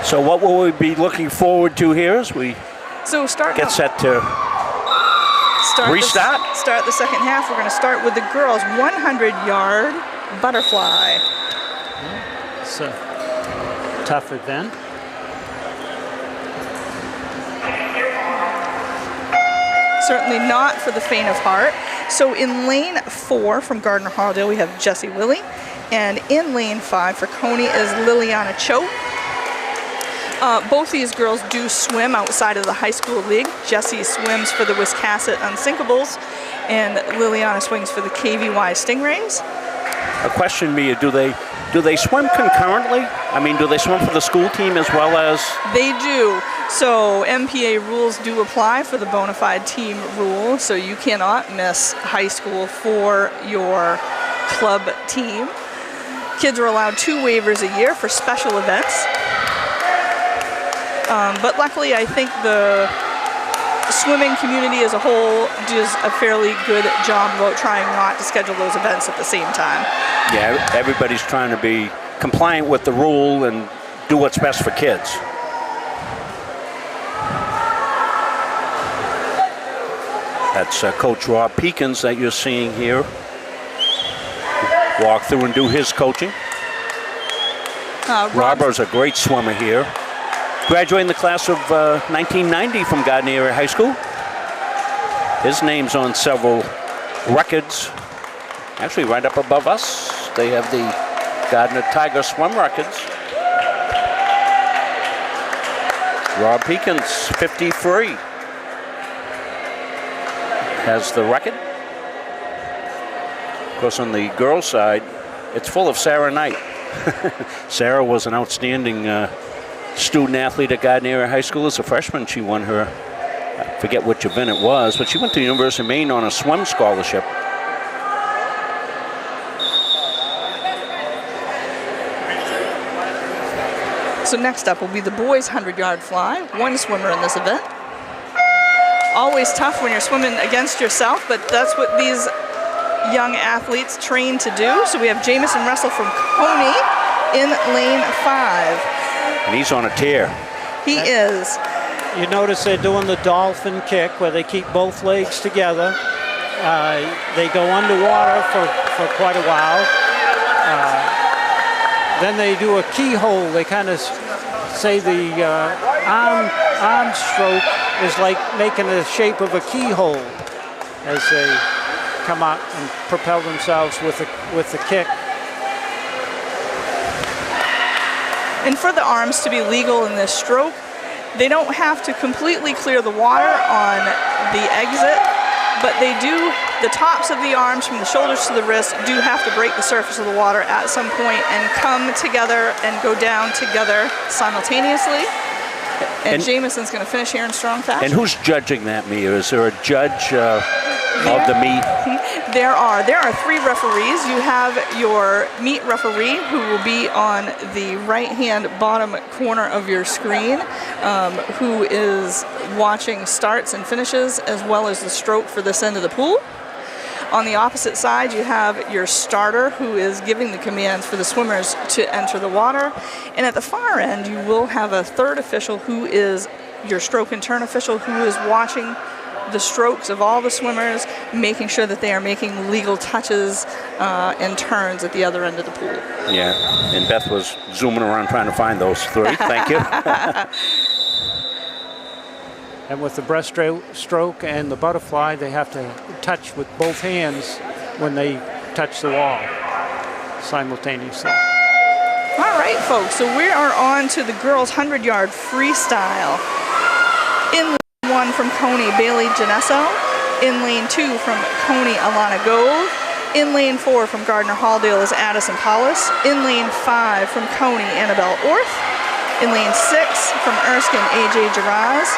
So what will we be looking forward to here as we get set to restart?
Start the second half. We're going to start with the girls' 100-yard butterfly.
It's a tough event.
certainly not for the faint of heart. So in lane 4 from Gardner Halldale, we have Jessie Lilly. And in lane 5 for Coney is Liliana Cho. Both these girls do swim outside of the high school league. Jessie swims for the Wiscasset Unsinkables, and Liliana swings for the KVY Stingrays.
A question, Mia, do they swim concurrently? I mean, do they swim for the school team as well as?
They do. So MPA rules do apply for the bona fide team rule, so you cannot miss high school for your club team. Kids are allowed 2 waivers a year for special events. But luckily, I think the swimming community as a whole does a fairly good job about trying not to schedule those events at the same time.
Yeah, everybody's trying to be compliant with the rule and do what's best for kids. That's Coach Rob Peekins that you're seeing here. Walk through and do his coaching. Robert's a great swimmer here. Graduating the class of 1990 from Gardner Area High School. His name's on several records. Actually, right up above us, they have the Gardner Tiger swim records. Rob Peekins, 53, has the record. Of course, on the girls' side, it's full of Sarah Knight. Sarah was an outstanding student athlete at Gardner Area High School. As a freshman, she won her, I forget which event it was, but she went to the University of Maine on a swim scholarship.
So next up will be the boys' 100-yard fly. 1 swimmer in this event. Always tough when you're swimming against yourself, but that's what these young athletes train to do. So we have Jamison Russell from Coney in lane 5.
And he's on a tear.
He is.
You notice they're doing the dolphin kick where they keep both legs together. They go underwater for quite a while. Then they do a keyhole. They kind of say the arm stroke is like making the shape of a keyhole as they come out and propel themselves with the kick.
And for the arms to be legal in this stroke, they don't have to completely clear the water on the exit, but they do, the tops of the arms from the shoulders to the wrist do have to break the surface of the water at some point and come together and go down together simultaneously. And Jamison's going to finish here in strong fashion.
And who's judging that, Mia? Is there a judge of the meet?
There are 3 referees. You have your meet referee, who will be on the right-hand bottom corner of your screen, who is watching starts and finishes, as well as the stroke for this end of the pool. On the opposite side, you have your starter, who is giving the commands for the swimmers to enter the water. And at the far end, you will have a 3rd official, who is your stroke and turn official, who is watching the strokes of all the swimmers, making sure that they are making legal touches and turns at the other end of the pool.
Yeah, and Beth was zooming around trying to find those 3. Thank you.
And with the breaststroke and the butterfly, they have to touch with both hands when they touch the wall simultaneously.
All right, folks, so we are on to the girls' 100-yard freestyle. In lane 1 from Coney, Bailey Genesso. In lane 2 from Coney, Alana Gove. In lane 4 from Gardner Halldale is Addison Paulus. In lane 5 from Coney, Annabelle Orth. In lane 6 from Erskine, AJ Giraz.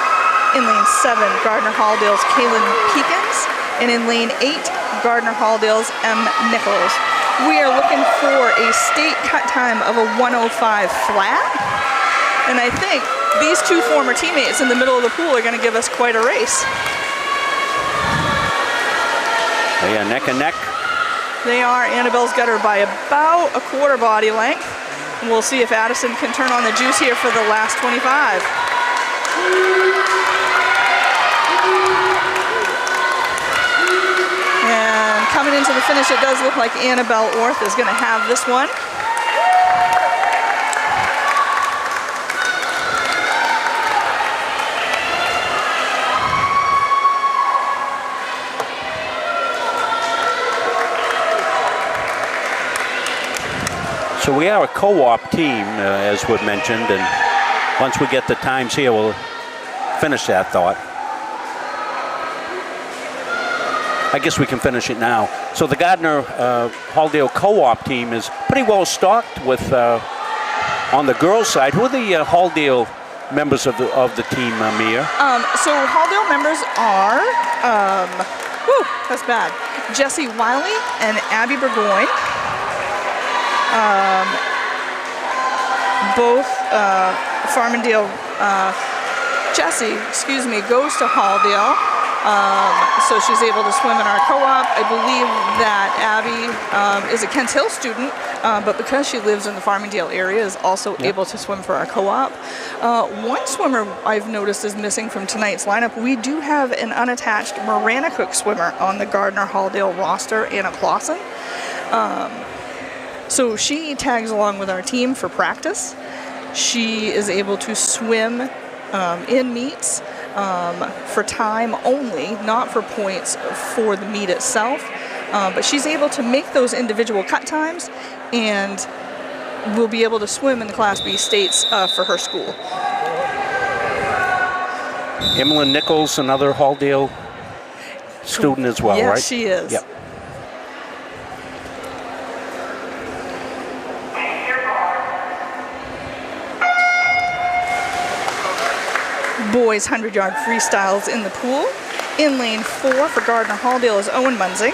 In lane 7, Gardner Halldale's Kaylin Peekins. And in lane 8, Gardner Halldale's M. Nichols. We are looking for a state cut time of a 1:05 flat. And I think these 2 former teammates in the middle of the pool are going to give us quite a race.
They are neck and neck.
They are. Annabelle's got her by about a quarter body length. And we'll see if Addison can turn on the juice here for the last 25. And coming into the finish, it does look like Annabelle Orth is going to have this one.
So we are a co-op team, as we've mentioned, and once we get the times here, we'll finish that thought. I guess we can finish it now. So the Gardiner Halldale co-op team is pretty well stocked with, on the girls' side, who are the Halldale members of the team, Mia?
So Halldale members are, that's bad, Jessie Wiley and Abby Burgoyne. Both Farmingdale, Jessie, goes to Halldale. So she's able to swim in our co-op. I believe that Abby is a Kent Hill student, but because she lives in the Farmingdale area, is also able to swim for our co-op. One swimmer I've noticed is missing from tonight's lineup. We do have an unattached Maranacook swimmer on the Gardiner Halldale roster, Anna Clausen. So she tags along with our team for practice. She is able to swim in meets for time only, not for points for the meet itself. But she's able to make those individual cut times and will be able to swim in the Class B states for her school.
Emily Nichols, another Halldale student as well, right?
Yes, she is.
Yep.
Boys 100-yard freestyles in the pool. In lane 4 for Gardiner Halldale is Owen Munzing.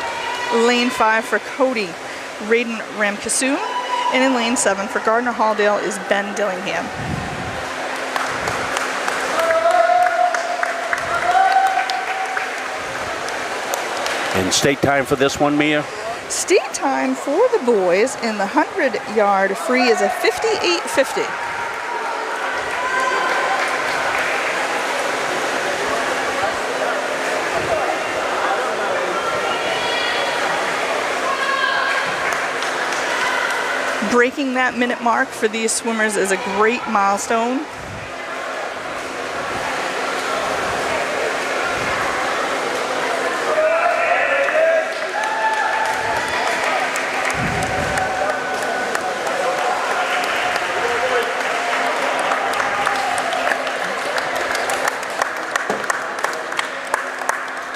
Lane 5 for Cody, Raiden Ramkassoon. And in lane 7 for Gardiner Halldale is Ben Dillingham.
And state time for this one, Mia?
State time for the boys in the 100-yard free is a 58:50. Breaking that minute mark for these swimmers is a great milestone.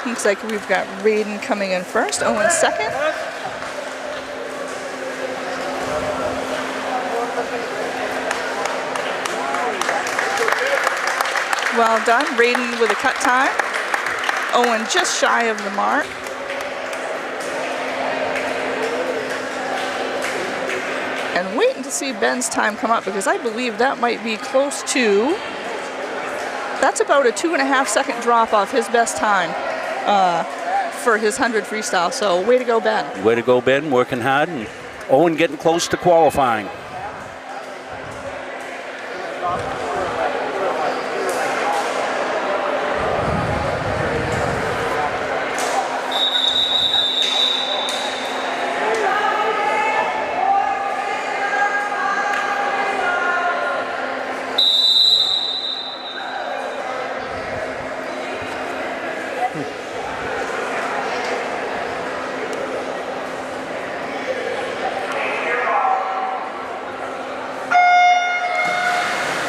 Looks like we've got Raiden coming in first, Owen second. Well done, Raiden with a cut time. Owen just shy of the mark. And waiting to see Ben's time come up because I believe that might be close to, that's about a 2.5 second drop off his best time for his 100 freestyle. So way to go, Ben.
Way to go, Ben, working hard. And Owen getting close to qualifying.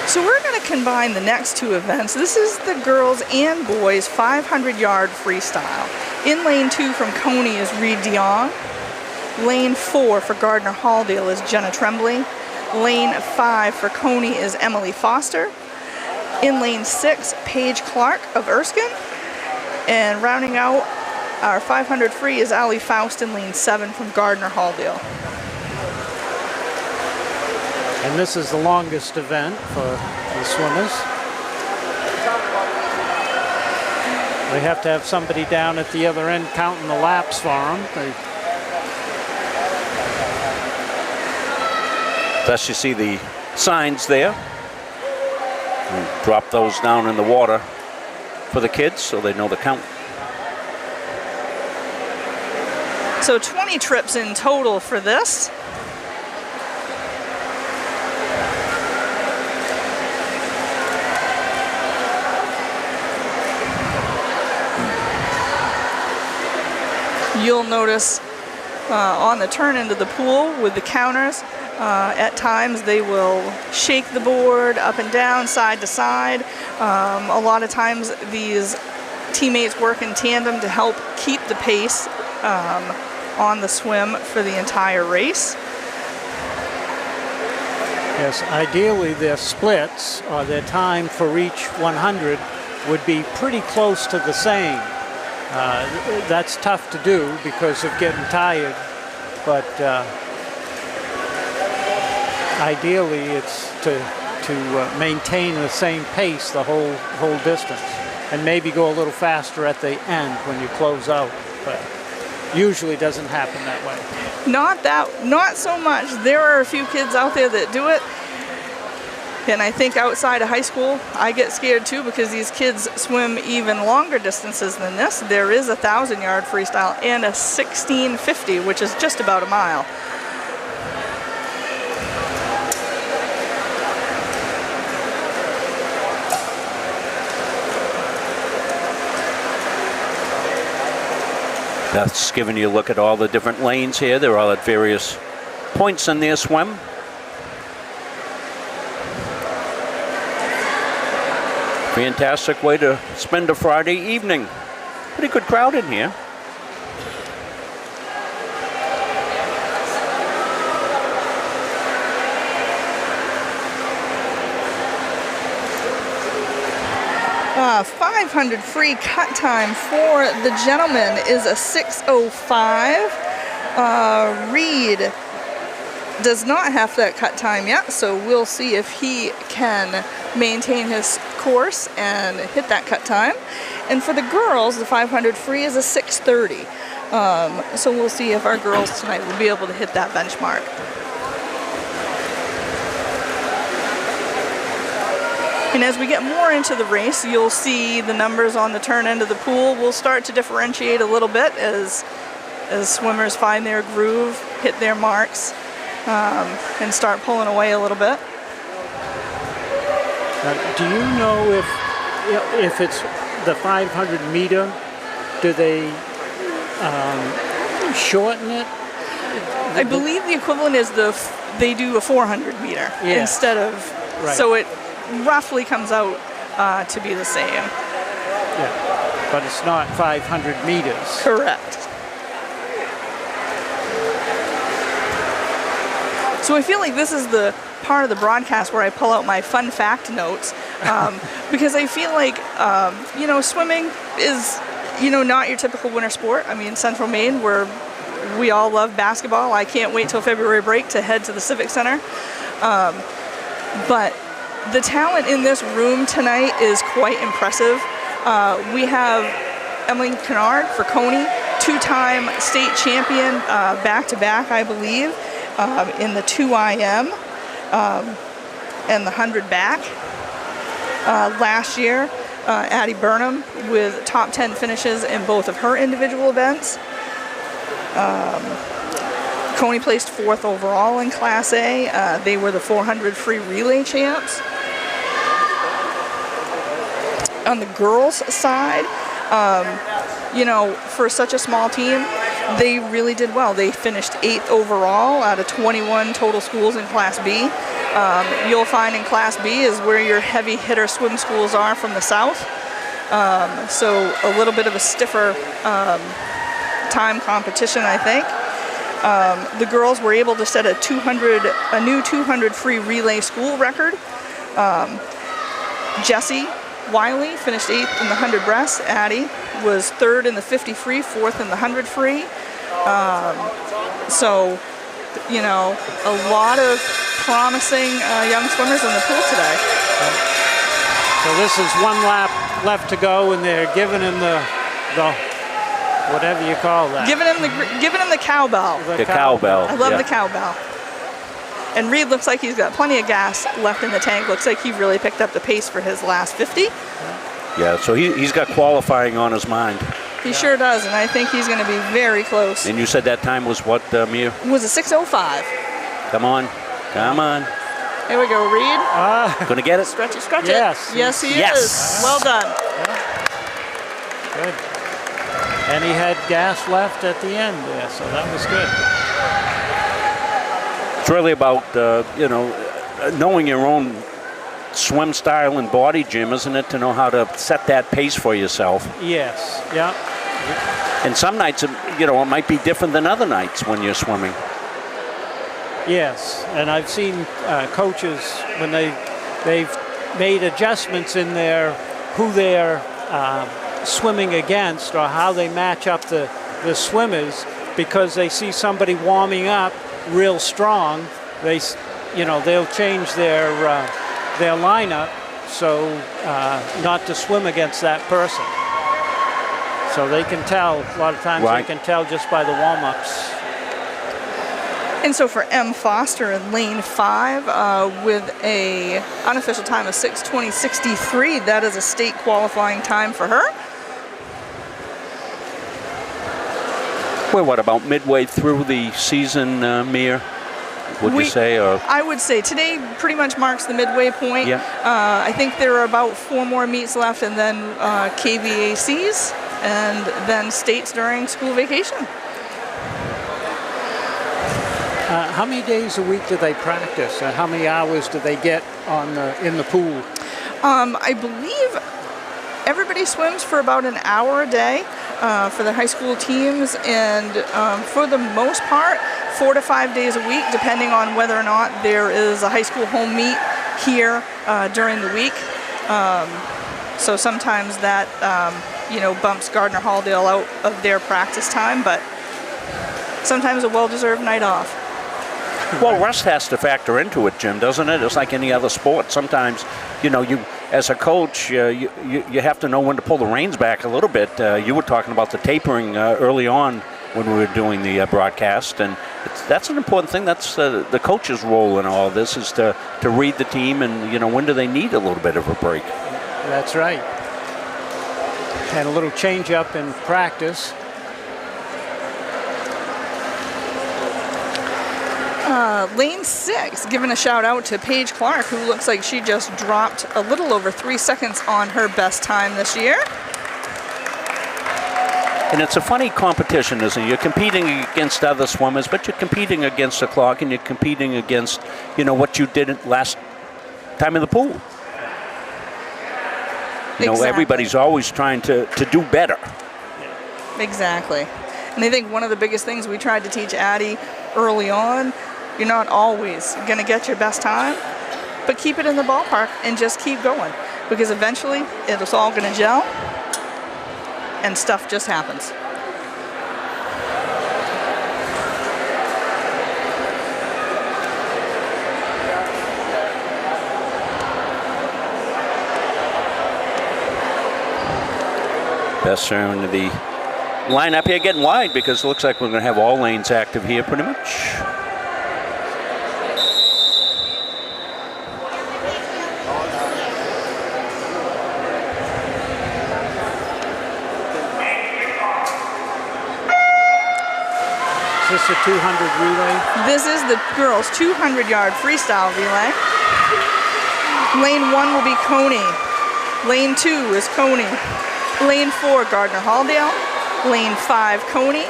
So we're going to combine the next two events. This is the girls and boys 500-yard freestyle. In lane 2 from Coney is Reed DeYoung. Lane 4 for Gardiner Halldale is Jenna Tremblay. Lane 5 for Coney is Emily Foster. In lane 6, Paige Clark of Erskine. And rounding out our 500 free is Ali Faust in lane 7 from Gardiner Halldale.
And this is the longest event for the swimmers. We have to have somebody down at the other end counting the laps for them.
Thus you see the signs there. And drop those down in the water for the kids so they know the count.
So 20 trips in total for this. You'll notice on the turn into the pool with the counters, At times they will shake the board up and down, side to side. A lot of times these teammates work in tandem to help keep the pace on the swim for the entire race.
Yes, ideally their splits or their time for each 100 would be pretty close to the same. That's tough to do because of getting tired, but ideally it's to maintain the same pace the whole distance, and maybe go a little faster at the end when you close out, but usually doesn't happen that way.
Not so much. There are a few kids out there that do it, and I think outside of high school I get scared too, because these kids swim even longer distances than this. There is a 1,000-yard freestyle and a 1650, which is just about a mile.
That's giving you a look at all the different lanes here. They're all at various points in their swim. Fantastic way to spend a Friday evening. Pretty good crowd in here.
Uh, 500 free cut time for the gentleman is a 6:05. Reed does not have that cut time yet, so we'll see if he can maintain his course and hit that cut time. And for the girls, the 500 free is a 6:30. So we'll see if our girls tonight will be able to hit that benchmark. And as we get more into the race, you'll see the numbers on the turn end of the pool will start to differentiate a little bit as swimmers find their groove, hit their marks, and start pulling away a little bit.
Do you know if it's the 500 meter, do they shorten it?
I believe the equivalent is they do a 400 meter instead of,
right.
So it roughly comes out to be the same.
Yeah, but it's not 500 meters.
Correct. So I feel like this is the part of the broadcast where I pull out my fun fact notes, because I feel like, swimming is, not your typical winter sport. I mean, Central Maine, we all love basketball. I can't wait till February break to head to the Civic Center. But the talent in this room tonight is quite impressive. We have Emily Kennard for Cony, two-time state champion, back-to-back, I believe, in the 2 IM and the 100 back. Last year, Addie Burnham with top 10 finishes in both of her individual events. Cony placed 4th overall in Class A. They were the 400 free relay champs. On the girls' side, for such a small team, they really did well. They finished 8th overall out of 21 total schools in Class B. You'll find in Class B is where your heavy hitter swim schools are from the south. So a little bit of a stiffer time competition, I think. The girls were able to set a new 200 free relay school record. Jessie Wiley finished 8th in the 100 breast. Addie was 3rd in the 50 free, 4th in the 100 free. A lot of promising young swimmers in the pool today.
So this is one lap left to go, and they're giving him the whatever you call that.
Giving him the cowbell.
The cowbell.
I love the cowbell. And Reed looks like he's got plenty of gas left in the tank. Looks like he really picked up the pace for his last 50.
Yeah, so he's got qualifying on his mind.
He sure does, and I think he's going to be very close.
And you said that time was what, Mia?
It was a 6:05.
Come on.
Here we go, Reed.
Gonna get it?
Stretch it.
Yes.
Yes, he
Yes.
is. Well done.
Good. And he had gas left at the end there, so that was good.
It's really about, knowing your own swim style and body, Jim, isn't it, to know how to set that pace for yourself?
Yes, yeah.
And some nights, it might be different than other nights when you're swimming.
Yes, and I've seen coaches when they've made adjustments in who they're swimming against or how they match up the swimmers, because they see somebody warming up real strong. They'll change their lineup so not to swim against that person. So they can tell, a lot of times
right.
They can tell just by the warm-ups.
And so for M. Foster in lane 5 with a unofficial time of 6:20.63, that is a state qualifying time for her.
Well, what about midway through the season, Mia? Would you say? Or?
I would say today pretty much marks the midway point.
Yeah.
I think there are about 4 more meets left, and then KVACs, and then states during school vacation.
How many days a week do they practice? And how many hours do they get in the pool?
I believe everybody swims for about an hour a day for the high school teams, and for the most part, 4 to 5 days a week, depending on whether or not there is a high school home meet here during the week. So sometimes that bumps Gardner Halldale out of their practice time, but sometimes a well-deserved night off.
Well, rest has to factor into it, Jim, doesn't it? It's like any other sport. Sometimes, you as a coach, you have to know when to pull the reins back a little bit. You were talking about the tapering early on when we were doing the broadcast, and that's an important thing. That's the coach's role in all this, is to read the team and, when do they need a little bit of a break.
That's right. And a little change up in practice.
Lane 6, giving a shout out to Paige Clark, who looks like she just dropped a little over 3 seconds on her best time this year.
And it's a funny competition, isn't it? You're competing against other swimmers, but you're competing against the clock, and you're competing against, what you did last time in the pool.
Exactly.
Everybody's always trying to do better.
Exactly. And I think one of the biggest things we tried to teach Addie early on, you're not always going to get your best time, but keep it in the ballpark and just keep going, because eventually it's all going to gel and stuff just happens.
Best turn to the lineup here, getting wide, because it looks like we're going to have all lanes active here pretty much.
Is this a 200 relay?
This is the girls' 200-yard freestyle relay. Lane 1 will be Cony. Lane 2 is Cony. Lane 4, Gardner Halldale. Lane 5, Cony.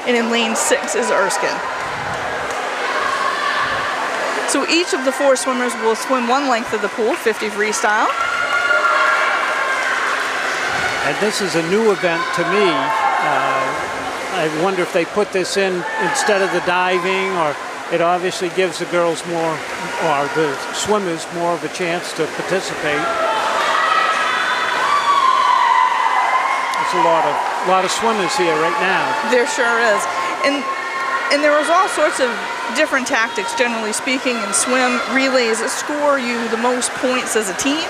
And in lane 6 is Erskine. So each of the 4 swimmers will swim one length of the pool, 50 freestyle.
And this is a new event to me. I wonder if they put this in instead of the diving, or it obviously gives the girls more, or the swimmers more of a chance to participate. There's a lot of swimmers here right now.
There sure is. And there was all sorts of different tactics, generally speaking, in swim relays that score you the most points as a team.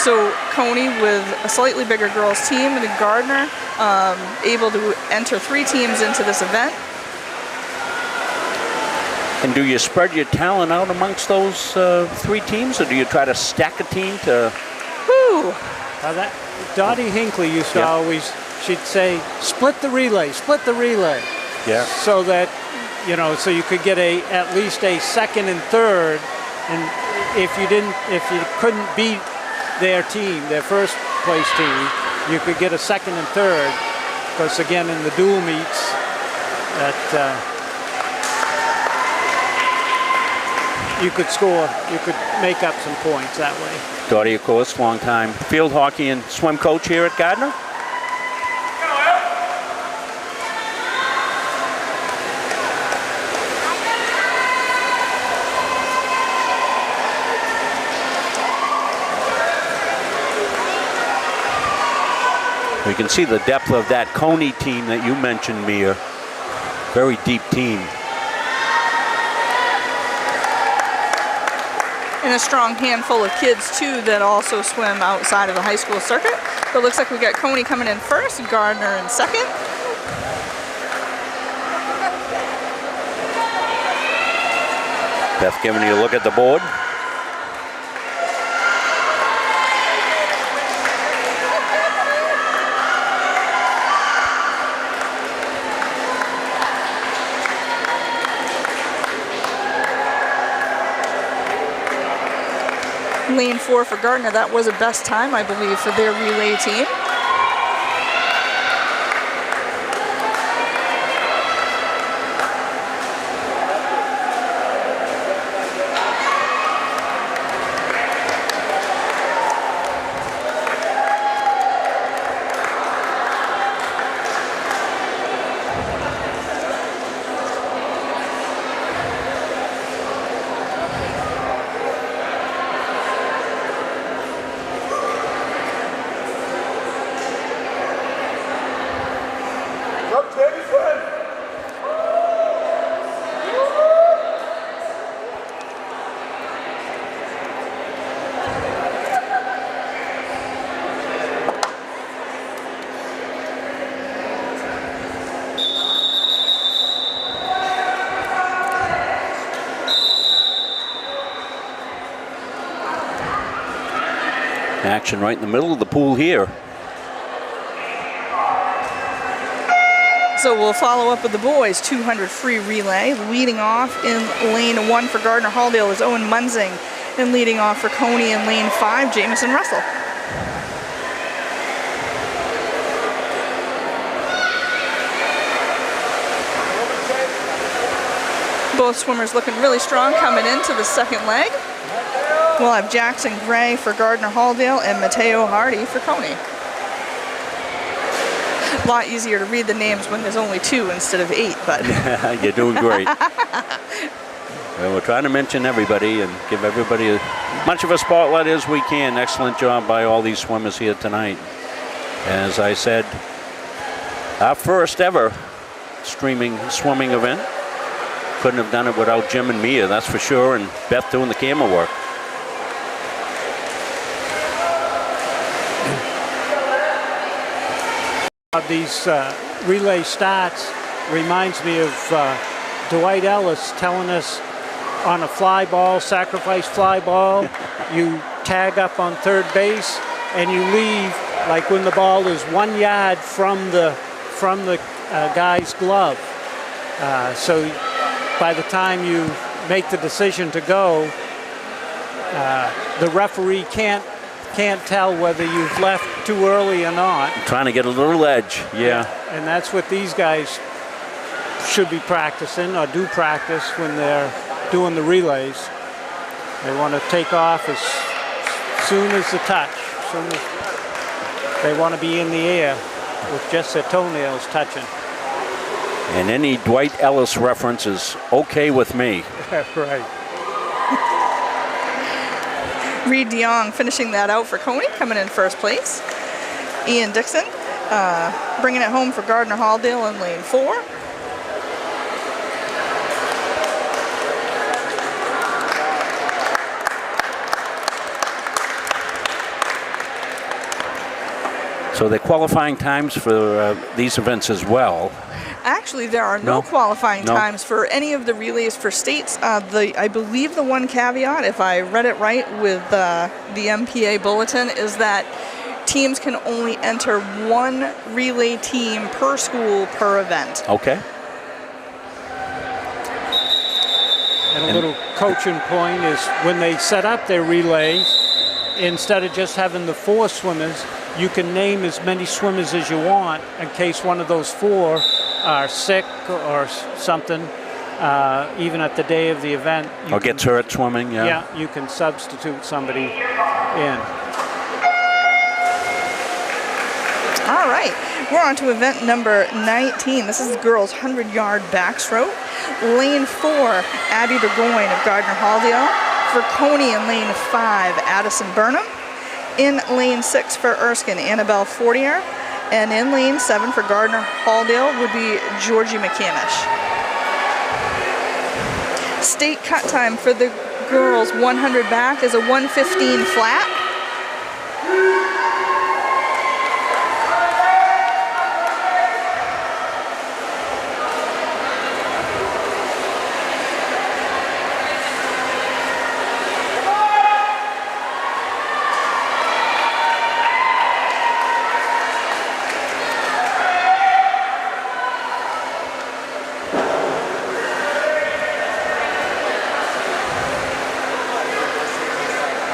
So Cony, with a slightly bigger girls team than Gardner, able to enter 3 teams into this event.
And do you spread your talent out amongst those 3 teams, or do you try to stack a team to?
Woo!
Dottie Hinckley used to always, she'd say, split the relay.
Yeah.
So that, so you could get at least a second and third, and if you couldn't beat their team, their first place team, you could get a second and third, because again in the dual meets, that you could score, you could make up some points that way.
Dottie, of course, long-time field hockey and swim coach here at Gardiner. We can see the depth of that Cony team that you mentioned, Mia. Very deep team.
And a strong handful of kids, too, that also swim outside of the high school circuit. So it looks like we got Cony coming in first, Gardiner in second.
Beth giving you a look at the board.
Lane 4 for Gardiner, that was a best time, I believe, for their relay team.
Action right in the middle of the pool here.
So we'll follow up with the boys 200 free relay. Leading off in lane 1 for Gardiner Halldale is Owen Munzing, and leading off for Cony in lane 5, Jamison Russell. Both swimmers looking really strong coming into the second leg. We'll have Jackson Gray for Gardiner Halldale and Mateo Hardy for Cony. A lot easier to read the names when there's only 2 instead of 8, but
you're doing great. Well, we're trying to mention everybody and give everybody as much of a spotlight as we can. Excellent job by all these swimmers here tonight. As I said, our first ever streaming swimming event. Couldn't have done it without Jim and Mia, that's for sure, and Beth doing the camera work.
These relay starts reminds me of Dwight Ellis telling us on a fly ball, sacrifice fly ball, you tag up on third base and you leave like when the ball is 1 yard from the guy's glove. So by the time you make the decision to go, the referee can't tell whether you've left too early or not.
Trying to get a little edge, yeah.
And that's what these guys should be practicing or do practice when they're doing the relays. They want to take off as soon as the touch. As soon as they want to be in the air with just their toenails touching.
And any Dwight Ellis reference is okay with me.
Right.
Reed DeYoung finishing that out for Cony, coming in first place. Ian Dixon bringing it home for Gardiner Halldale in lane 4.
So they're qualifying times for these events as well.
Actually, there are no qualifying times for any of the relays for states. I believe the one caveat, if I read it right with the MPA bulletin, is that teams can only enter 1 relay team per school per event.
Okay.
And a little coaching point is when they set up their relays, instead of just having the 4 swimmers, you can name as many swimmers as you want in case one of those 4 are sick or something. even at the day of the event.
Or gets hurt swimming, yeah.
Yeah, you can substitute somebody in.
All right, we're on to event number 19. This is the girls' 100-yard backstroke. Lane 4, Abby Burgoyne of Gardner-Halldale. For Coney in lane 5, Addison Burnham. In lane 6 for Erskine, Annabelle Fortier. And in lane 7 for Gardner-Halldale would be Georgie McCamish. State cut time for the girls 100 back is a 1:15 flat.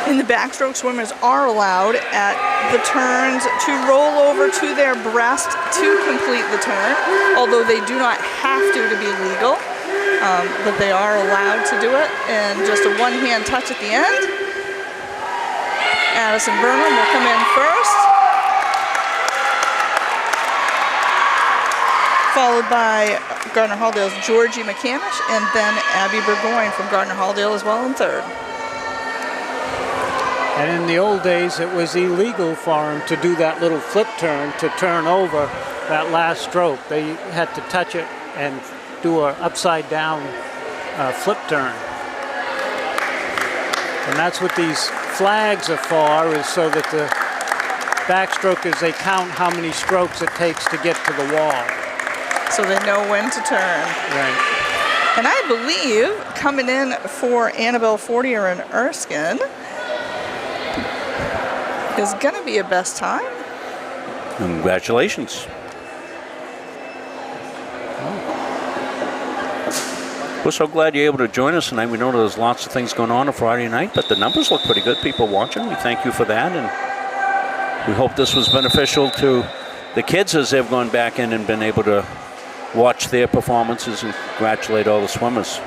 In the backstroke, swimmers are allowed at the turns to roll over to their breast to complete the turn, although they do not have to be legal, but they are allowed to do it. And just a one-hand touch at the end. Addison Burnham will come in first, followed by Gardner-Halldale's Georgie McCamish, and then Abby Burgoyne from Gardner-Halldale as well in third.
And in the old days, it was illegal for them to do that little flip turn to turn over that last stroke. They had to touch it and do an upside down flip turn. And that's what these flags are for, is so that the backstrokers, they count how many strokes it takes to get to the wall.
So they know when to turn.
Right.
And I believe coming in for Annabelle Fortier and Erskine is going to be a best time.
Congratulations. We're so glad you're able to join us tonight. We know there's lots of things going on Friday night, but the numbers look pretty good. People watching, we thank you for that, and we hope this was beneficial to the kids as they've gone back in and been able to watch their performances, and congratulate all the swimmers.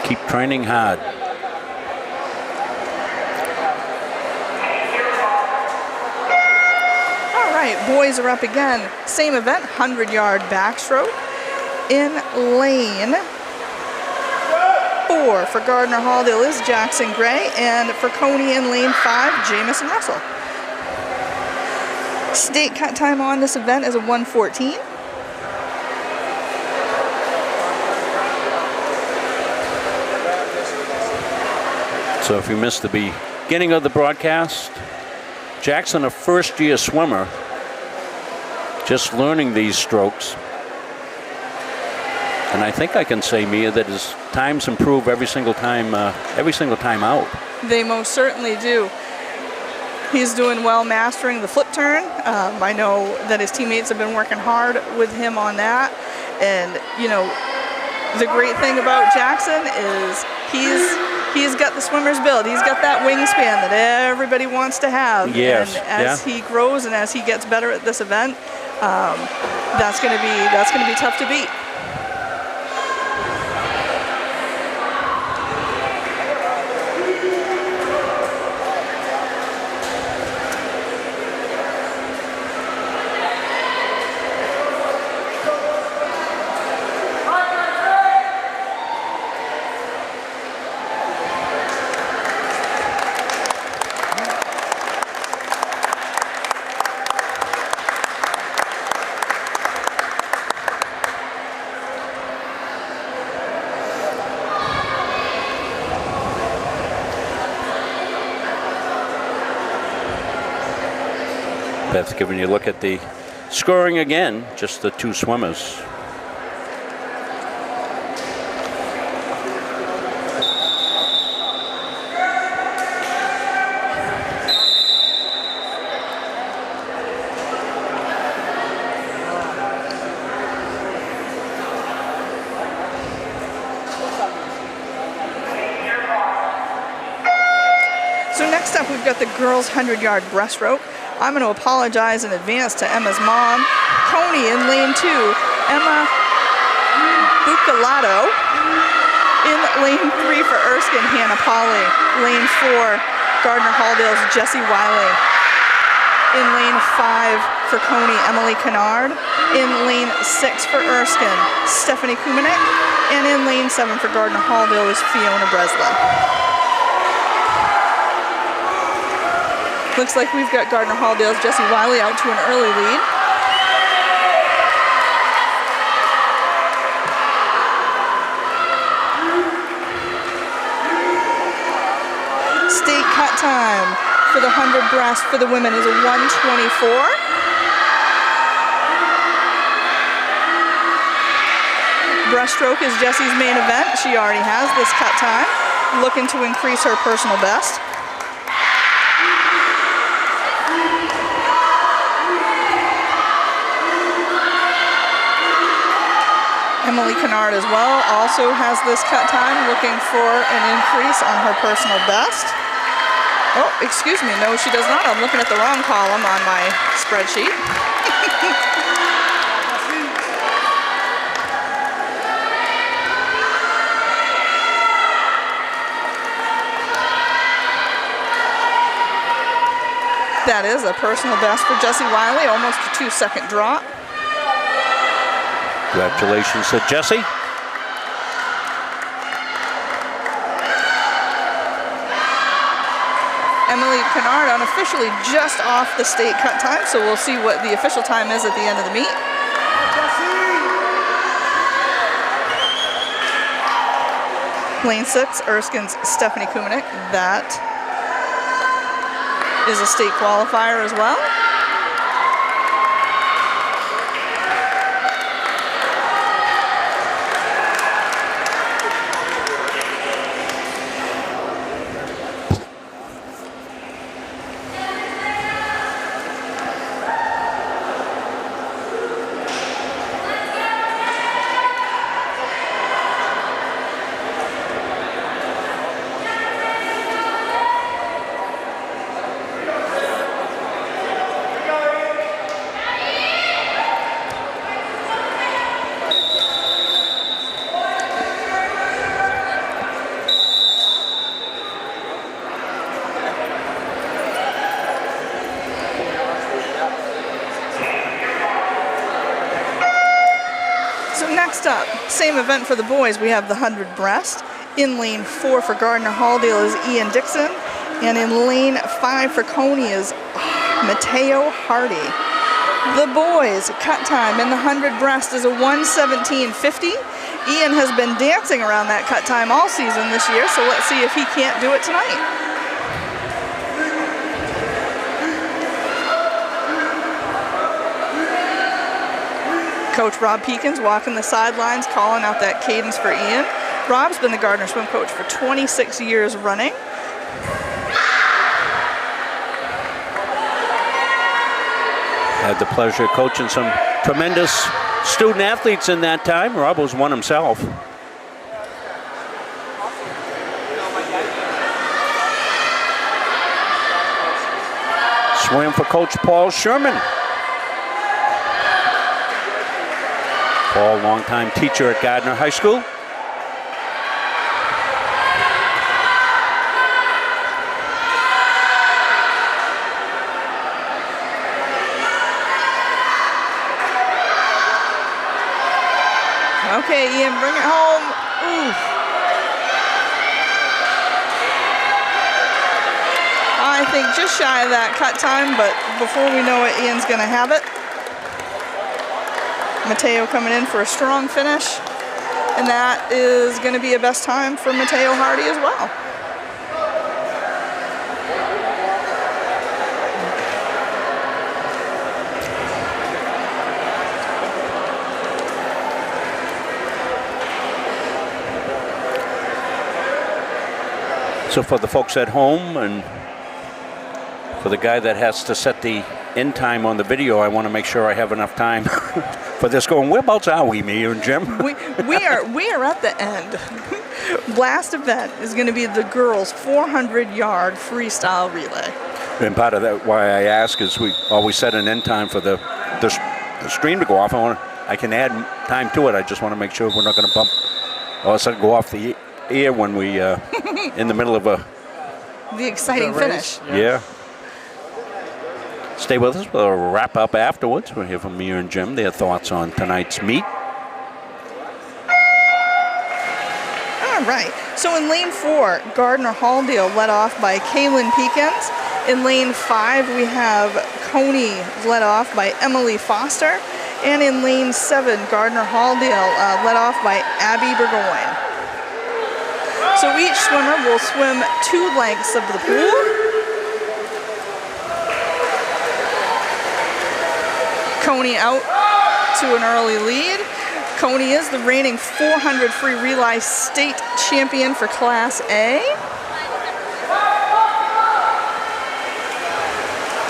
Keep training hard.
Boys are up again. Same event, 100-yard backstroke. In lane 4 for Gardner-Halldale is Jackson Gray, and for Coney in lane 5, Jamison Russell. State cut time on this event is a 1:14.
So if you missed the beginning of the broadcast, Jackson, a first-year swimmer, just learning these strokes. And I think I can say, Mia, that his times improve every single time out.
They most certainly do. He's doing well mastering the flip turn. I know that his teammates have been working hard with him on that. And, you know, the great thing about Jackson is he's got the swimmer's build. He's got that wingspan that everybody wants to have.
Yes.
And as he grows and as he gets better at this event, that's going to be tough to beat.
Beth's giving you a look at the scoring again, just the two swimmers.
So next up, we've got the girls' 100-yard breaststroke. I'm going to apologize in advance to Emma's mom. Coney in lane 2. Emma Bucalato. In lane 3 for Erskine, Hannah Polly. Lane 4, Gardner Halldale's Jessie Wiley. In lane 5 for Coney, Emily Kennard. In lane 6 for Erskine, Stephanie Kumanek. And in lane 7 for Gardner Halldale is Fiona Breslin. Looks like we've got Gardner Halldale's Jessie Wiley out to an early lead. State cut time for the 100 breast for the women is a 1:24. Breaststroke is Jessie's main event. She already has this cut time, looking to increase her personal best. Emily Kennard as well also has this cut time, looking for an increase on her personal best. Oh, excuse me, no she does not. I'm looking at the wrong column on my spreadsheet. That is a personal best for Jessie Wiley, almost a 2-second drop.
Congratulations to Jessie.
Emily Kennard unofficially just off the state cut time, so we'll see what the official time is at the end of the meet. Lane 6, Erskine's Stephanie Kumanek. That is a state qualifier as well. Next up, same event for the boys, we have the 100 breast. In lane 4 for Gardner Halldale is Ian Dixon, and in lane 5 for Coney is Mateo Hardy. The boys' cut time in the 100 breast is a 1:17.50. Ian has been dancing around that cut time all season this year, so let's see if he can't do it tonight. Coach Rob Peekins walking the sidelines, calling out that cadence for Ian. Rob's been the Gardner swim coach for 26 years running.
Had the pleasure of coaching some tremendous student athletes in that time. Rob was one himself. Swim for Coach Paul Sherman. Paul, longtime teacher at Gardner High School.
Okay, Ian, bring it home. Oof. I think just shy of that cut time, but before we know it, Ian's going to have it. Mateo coming in for a strong finish, and that is going to be a best time for Mateo Hardy as well.
So for the folks at home and for the guy that has to set the end time on the video, I want to make sure I have enough time for this going. Whereabouts are we, me and Jim?
We are at the end. Last event is going to be the girls' 400-yard freestyle relay.
And part of that, why I ask, is we always set an end time for the stream to go off. I want to I can add time to it. I just want to make sure we're not going to bump or go off the air when we in the middle of
the exciting finish.
Yeah. Stay with us. We'll wrap up afterwards. We'll hear from Mia and Jim their thoughts on tonight's meet.
All right. So in lane 4, Gardner Halldale led off by Kaylin Peekins. In lane 5, we have Coney led off by Emily Foster. And in lane 7, Gardner Halldale led off by Abby Burgoyne. So each swimmer will swim 2 lengths of the pool. Coney out to an early lead. Coney is the reigning 400 free relay state champion for Class A.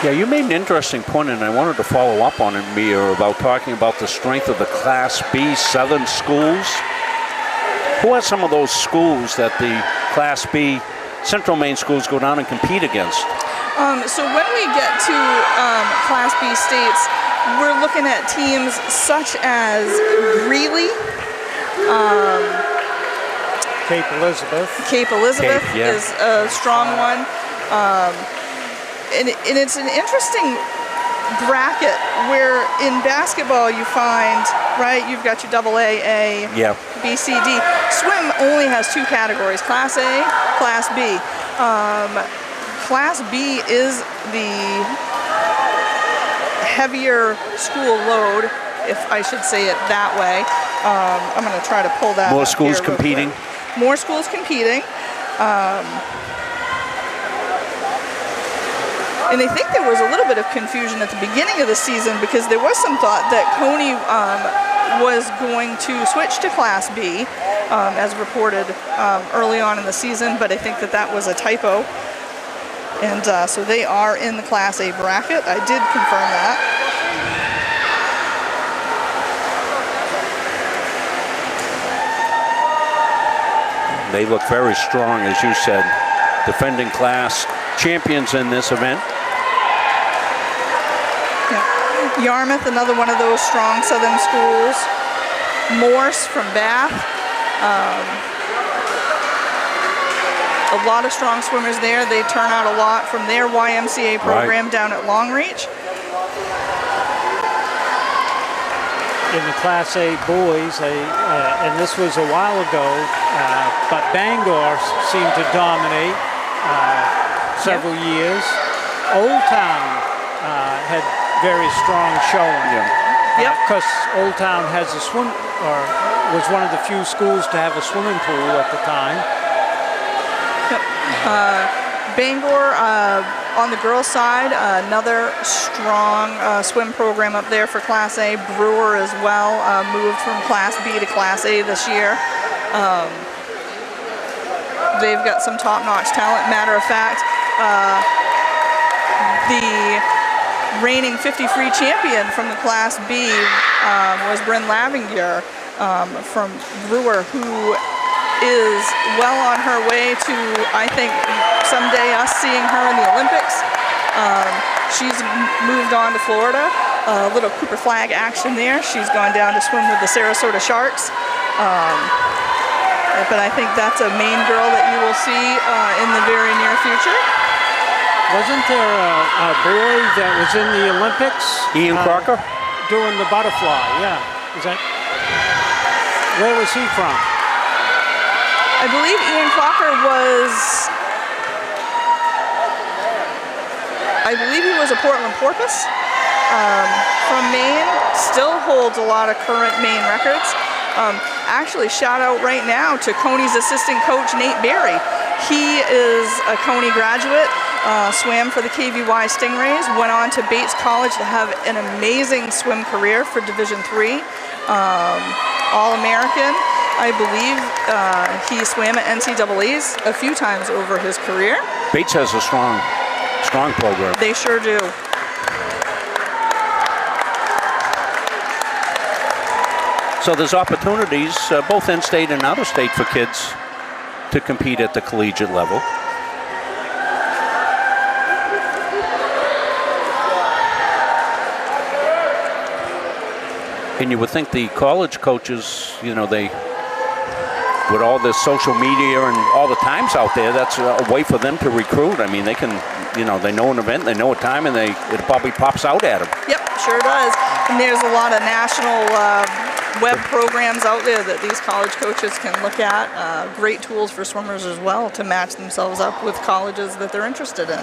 Yeah, you made an interesting point, and I wanted to follow up on it, Mia, about talking about the strength of the Class B Southern schools. Who are some of those schools that the Class B Central Maine schools go down and compete against?
So when we get to Class B states, we're looking at teams such as Greeley,
Cape Elizabeth.
Cape Elizabeth is a strong one. And it's an interesting bracket where in basketball you find, right, you've got your AA, A, B, C, D. Swim only has 2 categories, Class A, Class B. Class B is the heavier school load, if I should say it that way. I'm going to try to pull that
More
up
schools
here real
competing?
quick. More schools competing. And I think there was a little bit of confusion at the beginning of the season because there was some thought that Coney was going to switch to Class B, as reported early on in the season, but I think that was a typo. And so they are in the Class A bracket. I did confirm that.
They look very strong, as you said, defending class champions in this event.
Yeah. Yarmouth, another one of those strong Southern schools. Morse from Bath. A lot of strong swimmers there. They turn out a lot from their YMCA program down at Longreach.
In the Class A boys, and this was a while ago, but Bangor seemed to dominate several years. Old Town had very strong showing. Because Old Town has a swim, or was one of the few schools to have a swimming pool at the time.
Bangor on the girls' side, another strong swim program up there for Class A. Brewer as well, moved from Class B to Class A this year. They've got some top-notch talent. Matter of fact, the reigning 50 free champion from the Class B was Bryn Lavinger from Brewer, who is well on her way to, I think, someday us seeing her in the Olympics. She's moved on to Florida. A little Cooper Flag action there. She's gone down to swim with the Sarasota Sharks. But I think that's a Maine girl that you will see in the very near future.
Wasn't there a boy that was in the Olympics?
Ian Crocker?
Doing the butterfly, yeah. Is that, where was he from?
I believe Ian Crocker was, a Portland Porpoise from Maine. Still holds a lot of current Maine records. Actually, shout out right now to Coney's assistant coach, Nate Berry. He is a Coney graduate, swam for the KVY Stingrays, went on to Bates College to have an amazing swim career for Division III. All-American. I believe he swam at NCAAs a few times over his career.
Bates has a strong program.
They sure do.
So there's opportunities both in-state and out-of-state for kids to compete at the collegiate level. And you would think the college coaches, they, with all this social media and all the times out there, that's a way for them to recruit. I mean, they can, they know an event, they know a time, and it probably pops out at them.
Yep, sure does. And there's a lot of national web programs out there that these college coaches can look at. Great tools for swimmers as well to match themselves up with colleges that they're interested in.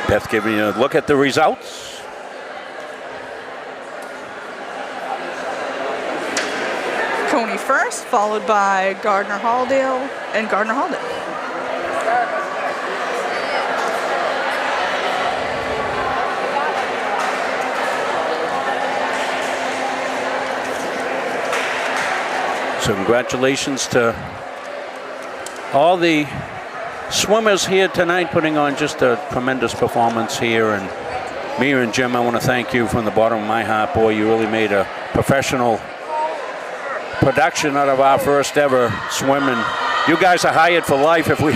Beth giving you a look at the results.
Cony first, followed by Gardiner-Halldale and Gardiner-Halldale.
So congratulations to all the swimmers here tonight, putting on just a tremendous performance here. And Mia and Jim, I want to thank you from the bottom of my heart. Boy, you really made a professional production out of our first ever swim. And you guys are hired for life if we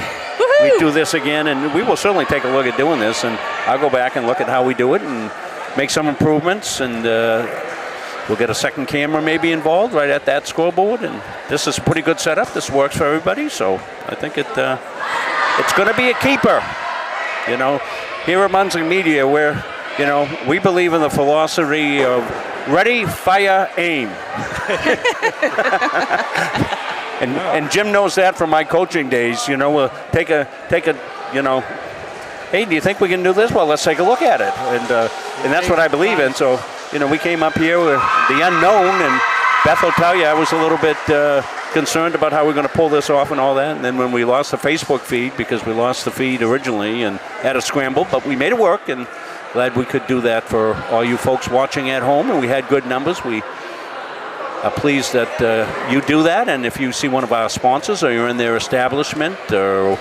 do this again. And we will certainly take a look at doing this. And I'll go back and look at how we do it and make some improvements. And we'll get a second camera maybe involved right at that scoreboard. And this is a pretty good setup. This works for everybody. So I think it's going to be a keeper. Here at Munson Media, where, we believe in the philosophy of ready, fire, aim. and Jim knows that from my coaching days. We'll take a hey, do you think we can do this? Well, let's take a look at it. And that's what I believe in. So, we came up here with the unknown, and Beth will tell you I was a little bit concerned about how we're going to pull this off and all that. And then when we lost the Facebook feed, because we lost the feed originally and had a scramble, but we made it work, and glad we could do that for all you folks watching at home, and we had good numbers. We are pleased that you do that, and if you see one of our sponsors or you're in their establishment, or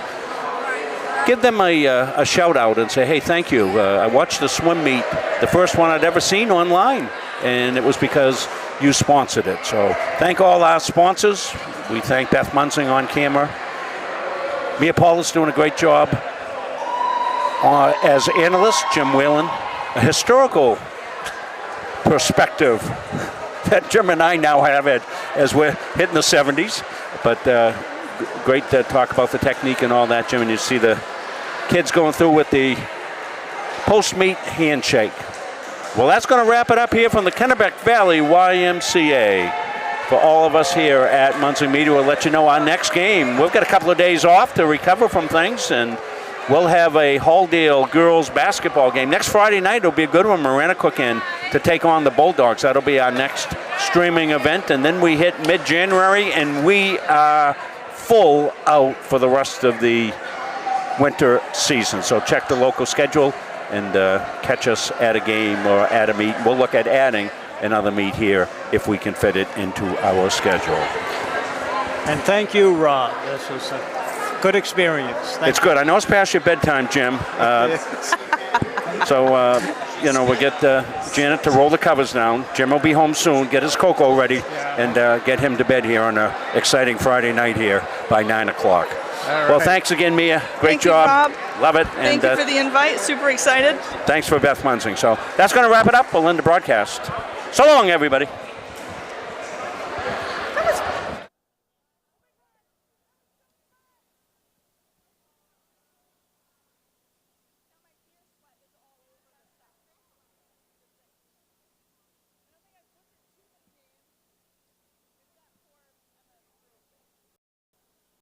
give them a shout out and say, hey, thank you. I watched the swim meet, the first one I'd ever seen online, and it was because you sponsored it. So thank all our sponsors. We thank Beth Munsing on camera. Mia Paula's doing a great job as analyst. Jim Whalen, a historical perspective that Jim and I now have it as we're hitting the 70s. But great to talk about the technique and all that, Jim. And you see the kids going through with the post-meet handshake. Well, that's going to wrap it up here from the Kennebec Valley YMCA. For all of us here at Munson Media, we'll let you know our next game. We've got a couple of days off to recover from things, and we'll have a Halldale girls basketball game. Next Friday night, it'll be a good one. Marana Cook in to take on the Bulldogs. That'll be our next streaming event. And then we hit mid-January, and we are full out for the rest of the winter season. So check the local schedule and catch us at a game or at a meet. We'll look at adding another meet here if we can fit it into our schedule.
And thank you, Rob. This was a good experience.
It's good. I know it's past your bedtime, Jim. So, we'll get Janet to roll the covers down. Jim will be home soon, get his cocoa ready, and get him to bed here on an exciting Friday night here by 9 o'clock. Well, thanks again, Mia. Great job.
Rob.
Love it.
Thank you for the invite. Super excited.
Thanks for Beth Munsing. So that's going to wrap it up. We'll end the broadcast. So long, everybody.